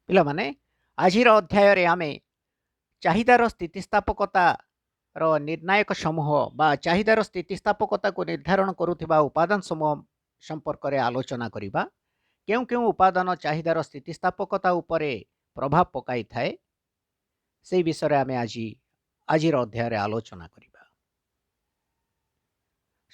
ପିଲାମାନେ ଆଜିର ଅଧ୍ୟାୟରେ ଆମେ ଚାହିଦାର ସ୍ଥିତିସ୍ଥାପକତାର ନିର୍ଣ୍ଣାୟକ ସମୂହ ବା ଚାହିଦାର ସ୍ଥିତିସ୍ଥାପକତାକୁ ନିର୍ଦ୍ଧାରଣ କରୁଥିବା ଉପାଦାନ ସମୂହ ସମ୍ପର୍କରେ ଆଲୋଚନା କରିବା। କେଉଁ କେଉଁ ଉପାଦାନ ଚାହିଦାର ସ୍ଥିତିସ୍ଥାପକତା ଉପରେ ପ୍ରଭାବ ପକାଇଥାଏ ସେହି ବିଷୟରେ ଆମେ ଆଜିର ଅଧ୍ୟାୟରେ ଆଲୋଚନା କରିବା।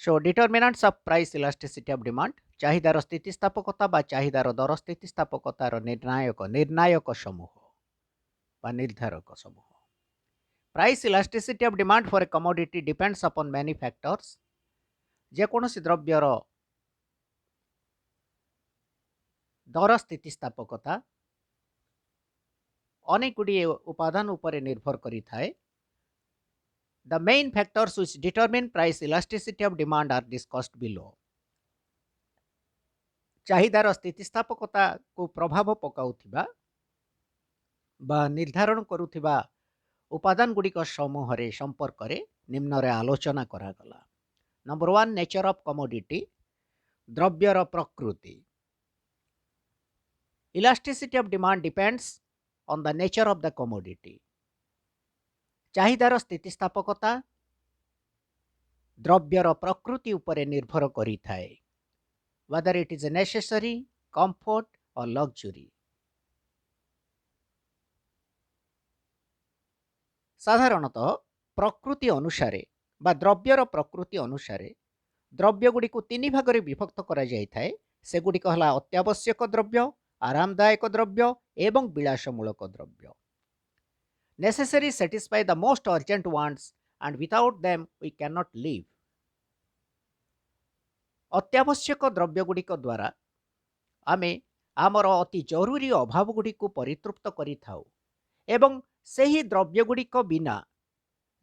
So determinants of price elasticity of demand, ଚାହିଦାର ସ୍ଥିତିସ୍ଥାପକତା ବା ଚାହିଦାର ଦର ସ୍ଥିତିସ୍ଥାପକତାର ନିର୍ଣ୍ଣାୟକ ସମୂହ ବା ନିର୍ଦ୍ଧାରକ ସମୂହ। Price elasticity of demand for a commodity depends upon many factors. ଯେକୌଣସି ଦ୍ରବ୍ୟର ଦର ସ୍ଥିତିସ୍ଥାପକତା ଅନେକ ଗୁଡ଼ିଏ ଉପାଦାନ ଉପରେ ନିର୍ଭର କରିଥାଏ। The main factors which determine price elasticity of demand are discussed below. ଚାହିଦାର ସ୍ଥିତିସ୍ଥାପକତାକୁ ପ୍ରଭାବ ପକାଉଥିବା ବା ନିର୍ଦ୍ଧାରଣ କରୁଥିବା ଉପାଦାନ ଗୁଡ଼ିକ ସମୂହରେ ସମ୍ପର୍କରେ ନିମ୍ନରେ ଆଲୋଚନା କରାଗଲା। ନମ୍ବର 1, ନେଚର ଅଫ୍ କମୋଡିଟି, ଦ୍ରବ୍ୟର ପ୍ରକୃତି। Elasticity of demand depends on the nature of the commodity. ଚାହିଦାର ସ୍ଥିତିସ୍ଥାପକତା ଦ୍ରବ୍ୟର ପ୍ରକୃତି ଉପରେ ନିର୍ଭର କରିଥାଏ। whether it is necessary, comfort or luxury. ସାଧାରଣତଃ ପ୍ରକୃତି ଅନୁସାରେ ବା ଦ୍ରବ୍ୟର ପ୍ରକୃତି ଅନୁସାରେ ଦ୍ରବ୍ୟଗୁଡ଼ିକୁ ତିନି ଭାଗରେ ବିଭକ୍ତ କରାଯାଇଥାଏ। ସେଗୁଡ଼ିକ ହେଲା ଅତ୍ୟାବଶ୍ୟକ ଦ୍ରବ୍ୟ, ଆରାମଦାୟକ ଦ୍ରବ୍ୟ ଏବଂ ବିଳାସମୂଳକ ଦ୍ରବ୍ୟ। Necessary satisfy the most urgent wants and without them we cannot live. ଅତ୍ୟାବଶ୍ୟକ ଦ୍ରବ୍ୟଗୁଡ଼ିକ ଦ୍ୱାରା ଆମେ ଆମର ଅତି ଜରୁରୀ ଅଭାବଗୁଡ଼ିକୁ ପରିତୃପ୍ତ କରିଥାଉ ଏବଂ ସେହି ଦ୍ରବ୍ୟଗୁଡ଼ିକ ବିନା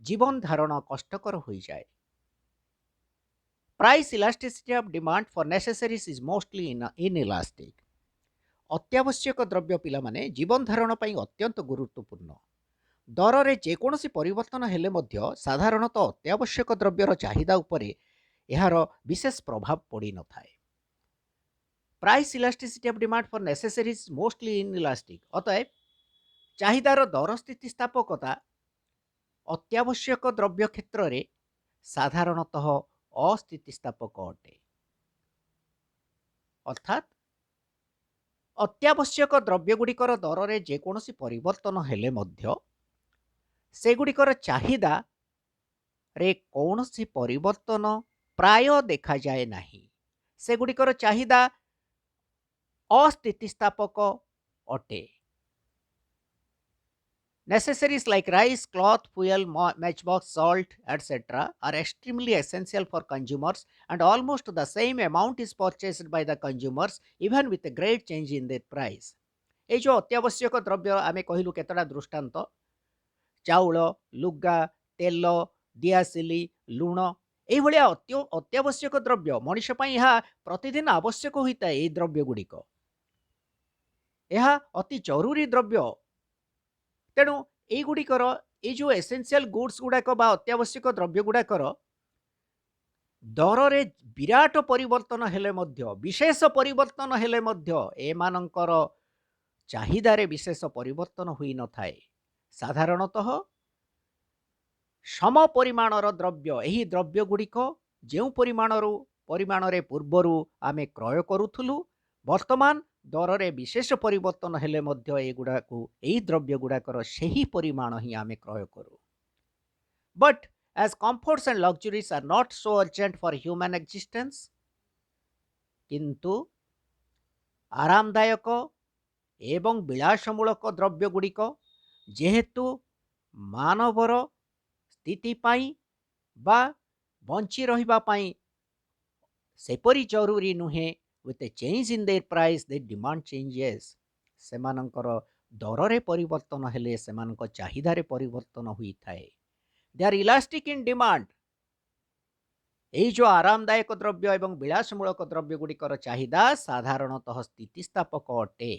ଜୀବନ ଧାରଣ କଷ୍ଟକର ହୋଇଯାଏ। Price elasticity of demand for necessaries is mostly inelastic. ଅତ୍ୟାବଶ୍ୟକ ଦ୍ରବ୍ୟ ପିଲାମାନେ ଜୀବନ ଧାରଣ ପାଇଁ ଅତ୍ୟନ୍ତ ଗୁରୁତ୍ୱପୂର୍ଣ୍ଣ। ଦରରେ ଯେକୌଣସି ପରିବର୍ତ୍ତନ ହେଲେ ମଧ୍ୟ ସାଧାରଣତଃ ଅତ୍ୟାବଶ୍ୟକ ଦ୍ରବ୍ୟର ଚାହିଦା ଉପରେ ଏହାର ବିଶେଷ ପ୍ରଭାବ ପଡ଼ିନଥାଏ। Price elasticity of demand for necessaries mostly inelastic. ଅତଏବ ଚାହିଦାର ଦର ସ୍ଥିତିସ୍ଥାପକତା ଅତ୍ୟାବଶ୍ୟକ ଦ୍ରବ୍ୟ କ୍ଷେତ୍ରରେ ସାଧାରଣତଃ ଅସ୍ଥିତିସ୍ଥାପକ ଅଟେ। ଅର୍ଥାତ୍ ଅତ୍ୟାବଶ୍ୟକ ଦ୍ରବ୍ୟଗୁଡ଼ିକର ଦରରେ ଯେକୌଣସି ପରିବର୍ତ୍ତନ ହେଲେ ମଧ୍ୟ ସେଗୁଡ଼ିକର ଚାହିଦାରେ କୌଣସି ପରିବର୍ତ୍ତନ ପ୍ରାୟ ଦେଖାଯାଏ ନାହିଁ। ସେଗୁଡ଼ିକର ଚାହିଦା ଅସ୍ଥିତିସ୍ଥାପକ ଅଟେ। Necessaries like rice, cloth, fuel, matchbox, salt, etc. are extremely essential for consumers and almost the same amount is purchased by the consumers even with a great change in their price. এই যে ଅତ୍ୟାବଶ୍ୟକ ଦ୍ରବ୍ୟ ଆମେ କହିଲୁ କେତେଟା ଦୃଷ୍ଟାନ୍ତ, ଚାଉଳ, ଲୁଗା, ତେଲ, ଦିଆସିଲି, ଲୁଣ, ଏଇଭଳିଆ ଅତ୍ୟାବଶ୍ୟକ ଦ୍ରବ୍ୟ ମଣିଷ ପାଇଁ ଏହା ପ୍ରତିଦିନ ଆବଶ୍ୟକ ହୋଇଥାଏ। ଏହି ଦ୍ରବ୍ୟ ଗୁଡ଼ିକ ଏହା ଅତି ଜରୁରୀ ଦ୍ରବ୍ୟ। ତେଣୁ ଏଇଗୁଡ଼ିକର ଏଇ ଯେଉଁ ଏସେନ୍ସିଆଲ ଗୁଡ୍ସ ଗୁଡ଼ାକ ବା ଅତ୍ୟାବଶ୍ୟକ ଦ୍ରବ୍ୟ ଗୁଡ଼ାକର ଦରରେ ବିରାଟ ପରିବର୍ତ୍ତନ ହେଲେ ମଧ୍ୟ, ବିଶେଷ ପରିବର୍ତ୍ତନ ହେଲେ ମଧ୍ୟ ଏମାନଙ୍କର ଚାହିଦାରେ ବିଶେଷ ପରିବର୍ତ୍ତନ ହୋଇନଥାଏ। ସାଧାରଣତଃ ସମ ପରିମାଣର ଦ୍ରବ୍ୟ, ଏହି ଦ୍ରବ୍ୟ ଗୁଡ଼ିକ ଯେଉଁ ପରିମାଣରେ ପୂର୍ବରୁ ଆମେ କ୍ରୟ କରୁଥିଲୁ, ବର୍ତ୍ତମାନ ଦରରେ ବିଶେଷ ପରିବର୍ତ୍ତନ ହେଲେ ମଧ୍ୟ ଏହି ଦ୍ରବ୍ୟ ଗୁଡ଼ାକର ସେହି ପରିମାଣ ହିଁ ଆମେ କ୍ରୟ କରୁ। But as comforts and luxuries are not so urgent for human existence, କିନ୍ତୁ ଆରାମଦାୟକ ଏବଂ ବିଳାସମୂଳକ ଦ୍ରବ୍ୟ ଗୁଡ଼ିକ ଯେହେତୁ ମାନବର ସ୍ଥିତି ପାଇଁ ବା ବଞ୍ଚି ରହିବା ପାଇଁ ସେପରି ଜରୁରୀ ନୁହେଁ, with a change in their price the demand changes. ସେମାନଙ୍କର ଦରରେ ପରିବର୍ତ୍ତନ ହେଲେ ସେମାନଙ୍କ ଚାହିଦାରେ ପରିବର୍ତ୍ତନ ହୋଇଥାଏ। They are elastic in demand. এই ଯେଉଁ ଆରାମଦାୟକ ଦ୍ରବ୍ୟ ଏବଂ ବିଳାସମୂଳକ ଦ୍ରବ୍ୟ ଗୁଡ଼ିକର ଚାହିଦା ସାଧାରଣତଃ ସ୍ଥିତିସ୍ଥାପକ ଅଟେ।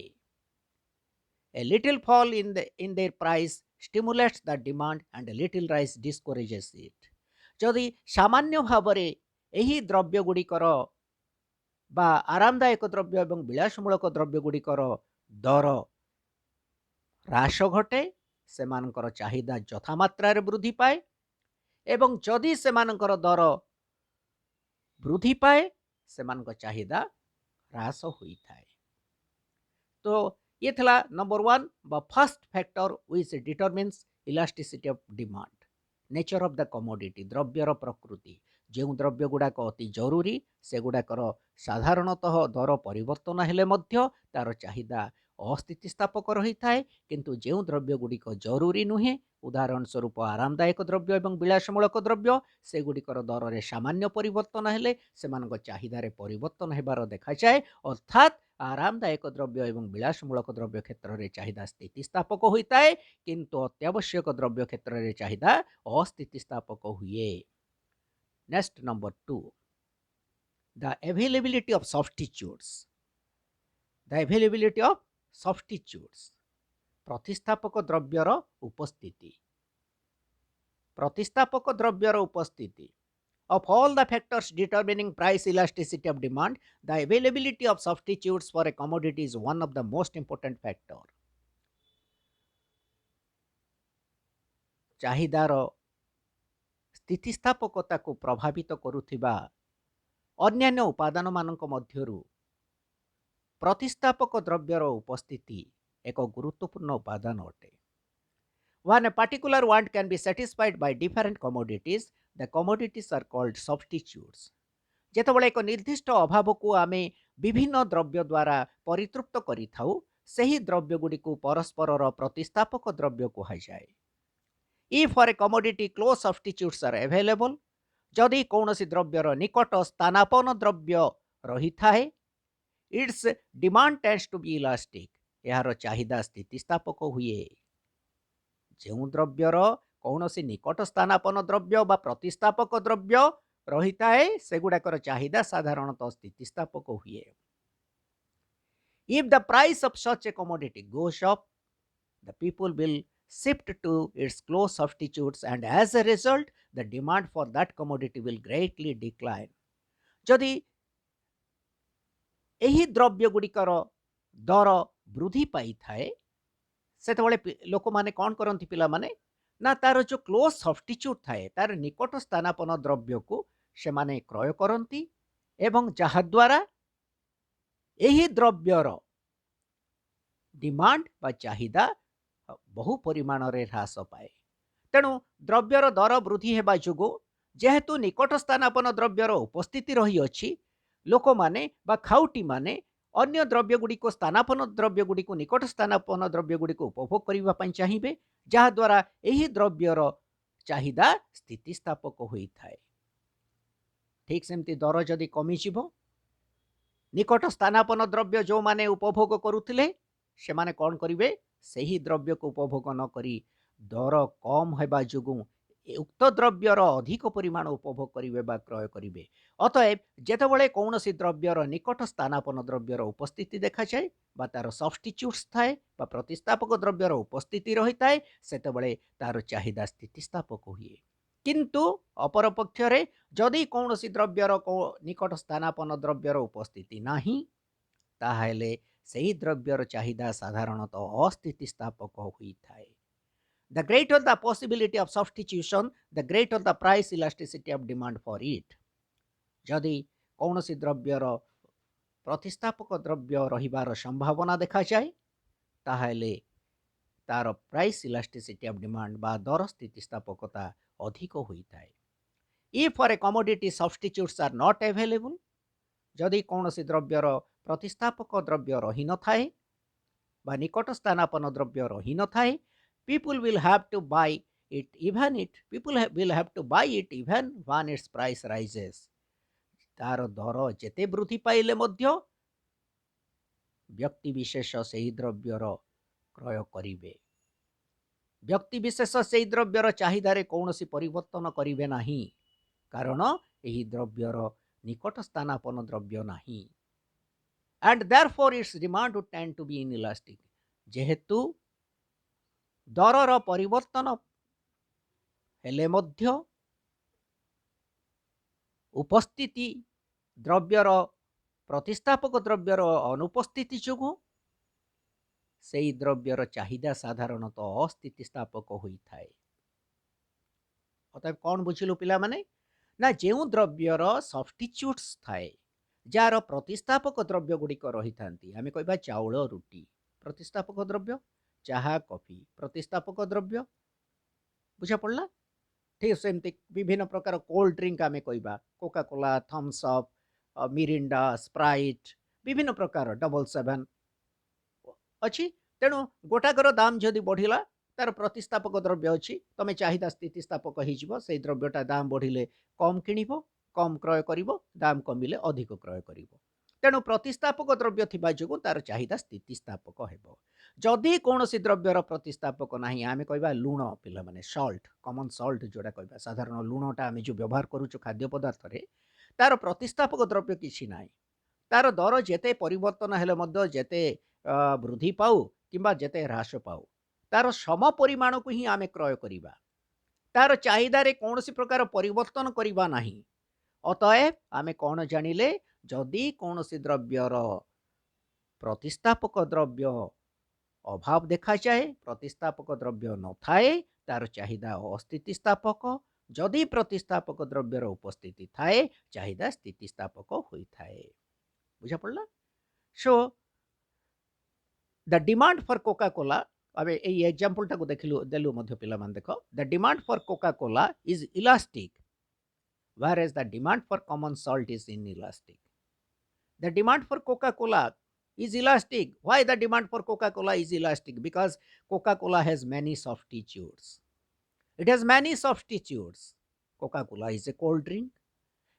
A little fall in their price stimulates the demand and a little rise discourages it. ଯଦି ସାମାନ୍ୟ ଭାବରେ ଏହି ଦ୍ରବ୍ୟ ଗୁଡ଼ିକର ବା ଆରାମଦାୟକ ଦ୍ରବ୍ୟ ଏବଂ ବିଳାସମୂଳକ ଦ୍ରବ୍ୟ ଗୁଡ଼ିକର ଦର ହ୍ରାସ ଘଟେ, ସେମାନଙ୍କର ଚାହିଦା ଯଥା ମାତ୍ରାରେ ବୃଦ୍ଧି ପାଏ ଏବଂ ଯଦି ସେମାନଙ୍କର ଦର ବୃଦ୍ଧି ପାଏ ସେମାନଙ୍କ ଚାହିଦା ହ୍ରାସ ହୋଇଥାଏ। तो ये थिला नंबर 1 बा first factor which determines elasticity of demand, nature of the commodity, द्रव्यर प्रकृति। जो द्रव्य गुड़ाक अति जरूरी से गुड़ाकर साधारणतः दर परिवर्तन हेले मध्य तार चाहिदा अस्थितिस्थापक रही थाए, किंतु जो द्रव्य गुड़िक जरूरी नुहे, उदाहरण स्वरूप आरामदायक द्रव्य और विलासमूलक द्रव्य, से गुड़िकर दर में सामान्य परिवर्तन हेले सेमानक चाहिदारे परिवर्तन हेबार देखा जाए। अर्थात आरामदायक द्रव्य एवं विलासमूलक द्रव्य क्षेत्र में चाहिदा स्थितिस्थापक होता है, किंतु अत्यावश्यक द्रव्य क्षेत्र में चाहिदा अस्थितिस्थापक हुए। Next number 2, the availability of substitutes. The availability of substitutes, प्रतिस्थापक द्रव्यर उपस्थिति। प्रतिस्थापक द्रव्यर उपस्थिति of all the factors determining price elasticity of demand, the availability of substitutes for a commodity is one of the most important factor. चाहिदार स्थितिस्थापकता को प्रभावित करुथिबा अन्यान्य उपादान मानक मध्यरु प्रतिस्थापक द्रव्यर उपस्थिति एक गुरुत्वपूर्ण उपादान अटे। When a particular want can be satisfied by different commodities, the commodities are called substitutes. जेतबले एक निर्दिष्ट अभाव को आमे विभिन्न द्रव्य द्वारा परितृप्त करि थाउ, सही द्रव्य गुडी को परस्पर प्रतिस्थापक द्रव्य कहा जाए। If for a commodity close substitutes are available, जदि कौनसी द्रव्यर निकट स्थानापन्न द्रव्य रही थाए, its demand tends to be elastic, यार चाहिदा स्थितिस्थापक हुए। जो द्रव्यर कौनसी निकट स्थानापन्न द्रव्य बा प्रतिस्थापक द्रव्य रही थाए, सेगुड़ाकर चाहिदा साधारणतः स्थितिस्थापक हुए। If the price of such a commodity goes up, the people will shift to its close substitutes, and as a result the demand for that commodity will greatly decline. जदि एही द्रव्य गुड़िकर दर वृद्धि पाई थाए, सेतबले लोक माने कौन करंती पिला माने ना तार जो क्लोज सब्स्टिट्यूट थाए तार निकट स्थानापन्न द्रव्य को से माने क्रय करंती एवं जहा द्वारा एही द्रव्यर डिमांड बा चाहिदा बहु परिमाण रे ह्रास पाए। तेणु द्रव्यर दर वृद्धि हेबा जोगु जेहेतु निकट स्थानापन्न द्रव्यर उपस्थिति रही अछि, लोक माने बा खाउटी माने अन्य द्रव्य गुडी को स्थानापन्न द्रव्य गुडी को निकट स्थानापन्न द्रव्य गुडी को उपभोग करबा पई चाहिबे, जहा द्वारा एही द्रव्यर चाहिदा स्थितिस्थापक होई थाए। ठीक सेमती दर जदि कमी जिवो, निकट स्थानापन्न द्रव्य जो माने उपभोग करुथिले से माने कौन करिवे, सही द्रव्य को उपभोग न करी दर कम हेबा जोगु उक्त द्रव्यर अधिक परिमाण उपभोग करिवे बा क्रय करिवे। अतएव जेतेबेले कौनसी द्रव्यर निकट स्थानापन्न द्रव्यर उपस्थिति देखा जाए बा तार सब्स्टिट्यूट्स थाए बा प्रतिस्थापक द्रव्यर उपस्थिति रही थाए, सेतेबेले तार चाहिदा स्थितिस्थापक हुए। किंतु अपर पक्षरे जदि कौनसी द्रव्यर निकट स्थानापन्न द्रव्यर उपस्थिति नाही, ताहेले सही द्रव्यर चाहिदा साधारणतः अस्थितिस्थापक होई थाए। The greater the possibility of substitution, the greater the price elasticity of demand for it. जदि कौनसी द्रव्यर प्रतिस्थापक द्रव्य रहिबार संभावना देखा जाए, ताहेले तार प्राइस इलास्टिसिटी ऑफ डिमांड बा दर स्थितिस्थापकता अधिक होई थाए। If for a commodity substitutes are not available, जदि कौनसी द्रव्यर प्रतिस्थापक द्रव्य रही न थाए बा निकट स्थानापन्न द्रव्य रही न थाए, people will have to buy it even when its price rises. तार दर जेते वृद्धि पाइले मध्य व्यक्ति विशेष सही द्रव्यर क्रय करिवे। व्यक्ति विशेष सही द्रव्यर चाहिदारे कौनसी परिवर्तन करिवे नाही, कारण एही द्रव्यर निकट स्थानापन्न द्रव्य नाही, and therefore its demand would tend to be inelastic. जेहेतु दरर परिवर्तन हेले मध्य उपस्थिति द्रव्यर प्रतिस्थापक द्रव्यर अनुपस्थिति जोगु ସେଇ ଦ୍ରବ୍ୟର ଚାହିଦା ସାଧାରଣତଃ ଅସ୍ଥିତିସ୍ଥାପକ ହୋଇଥାଏ। ଅତଏବ କ'ଣ ବୁଝିଲୁ ପିଲାମାନେ? ନା ଯେଉଁ ଦ୍ରବ୍ୟର ସବଷ୍ଟିଚ୍ୟୁଟ୍ସ ଥାଏ, ଯାହାର ପ୍ରତିସ୍ଥାପକ ଦ୍ରବ୍ୟ ଗୁଡ଼ିକ ରହିଥାନ୍ତି, ଆମେ କହିବା ଚାଉଳ ରୁଟି ପ୍ରତିସ୍ଥାପକ ଦ୍ରବ୍ୟ, ଚାହା କଫି ପ୍ରତିସ୍ଥାପକ ଦ୍ରବ୍ୟ, ବୁଝା ପଡ଼ିଲା? ଠିକ୍ ସେମିତି ବିଭିନ୍ନ ପ୍ରକାର କୋଲ୍ଡ ଡ୍ରିଙ୍କ ଆମେ କହିବା କୋକା କୋଲା, ଥମ୍ସ ଅପ୍, ମିରିଣ୍ଡା, ସ୍ପ୍ରାଇଟ୍, ବିଭିନ୍ନ ପ୍ରକାର ଡବଲ ସେଭେନ୍ ଅଛି। ତେଣୁ ଗୋଟାକର ଦାମ ଯଦି ବଢ଼ିଲା, ତାର ପ୍ରତିସ୍ଥାପକ ଦ୍ରବ୍ୟ ଅଛି, ତମେ ଚାହିଦା ସ୍ଥିତିସ୍ଥାପକ ହେଇଯିବ। ସେଇ ଦ୍ରବ୍ୟଟା ଦାମ ବଢ଼ିଲେ କମ୍ କିଣିବ, କମ୍ କ୍ରୟ କରିବ, ଦାମ କମିଲେ ଅଧିକ କ୍ରୟ କରିବ। ତେଣୁ ପ୍ରତିସ୍ଥାପକ ଦ୍ରବ୍ୟ ଥିବା ଯୋଗୁଁ ତାର ଚାହିଦା ସ୍ଥିତିସ୍ଥାପକ ହେବ। ଯଦି କୌଣସି ଦ୍ରବ୍ୟର ପ୍ରତିସ୍ଥାପକ ନାହିଁ, ଆମେ କହିବା ଲୁଣ, ପିଲାମାନେ ସଲ୍ଟ, କମନ୍ ସଲ୍ଟ ଯୋଉଟା କହିବା, ସାଧାରଣ ଲୁଣଟା ଆମେ ଯେଉଁ ବ୍ୟବହାର କରୁଛୁ ଖାଦ୍ୟ ପଦାର୍ଥରେ, ତାର ପ୍ରତିସ୍ଥାପକ ଦ୍ରବ୍ୟ କିଛି ନାହିଁ। ତାର ଦର ଯେତେ ପରିବର୍ତ୍ତନ ହେଲେ ମଧ୍ୟ, ଯେତେ ବୃଦ୍ଧି ପାଉ କିମ୍ବା ଯେତେ ହ୍ରାସ ପାଉ, ତାର ସମ ପରିମାଣକୁ ହିଁ ଆମେ କ୍ରୟ କରିବା। ତାର ଚାହିଦାରେ କୌଣସି ପ୍ରକାର ପରିବର୍ତ୍ତନ କରିବା ନାହିଁ। ଅତଏବ ଆମେ କ'ଣ ଜାଣିଲେ? ଯଦି କୌଣସି ଦ୍ରବ୍ୟର ପ୍ରତିସ୍ଥାପକ ଦ୍ରବ୍ୟ ଅଭାବ ଦେଖାଯାଏ, ପ୍ରତିସ୍ଥାପକ ଦ୍ରବ୍ୟ ନଥାଏ, ତାର ଚାହିଦା ଅସ୍ଥିତିସ୍ଥାପକ। ଯଦି ପ୍ରତିସ୍ଥାପକ ଦ୍ରବ୍ୟର ଉପସ୍ଥିତି ଥାଏ, ଚାହିଦା ସ୍ଥିତିସ୍ଥାପକ ହୋଇଥାଏ। ବୁଝା ପଡ଼ିଲା? So the demand for Coca Cola, अब ये एग्जांपल टाको देखिलु देलु मध्य पिला मान देखो, the demand for Coca Cola is elastic whereas the demand for common salt is inelastic. The demand for coca cola is elastic. Why the demand for coca cola is elastic? Because coca cola has many substitutes. It has many substitutes. Coca cola is a cold drink.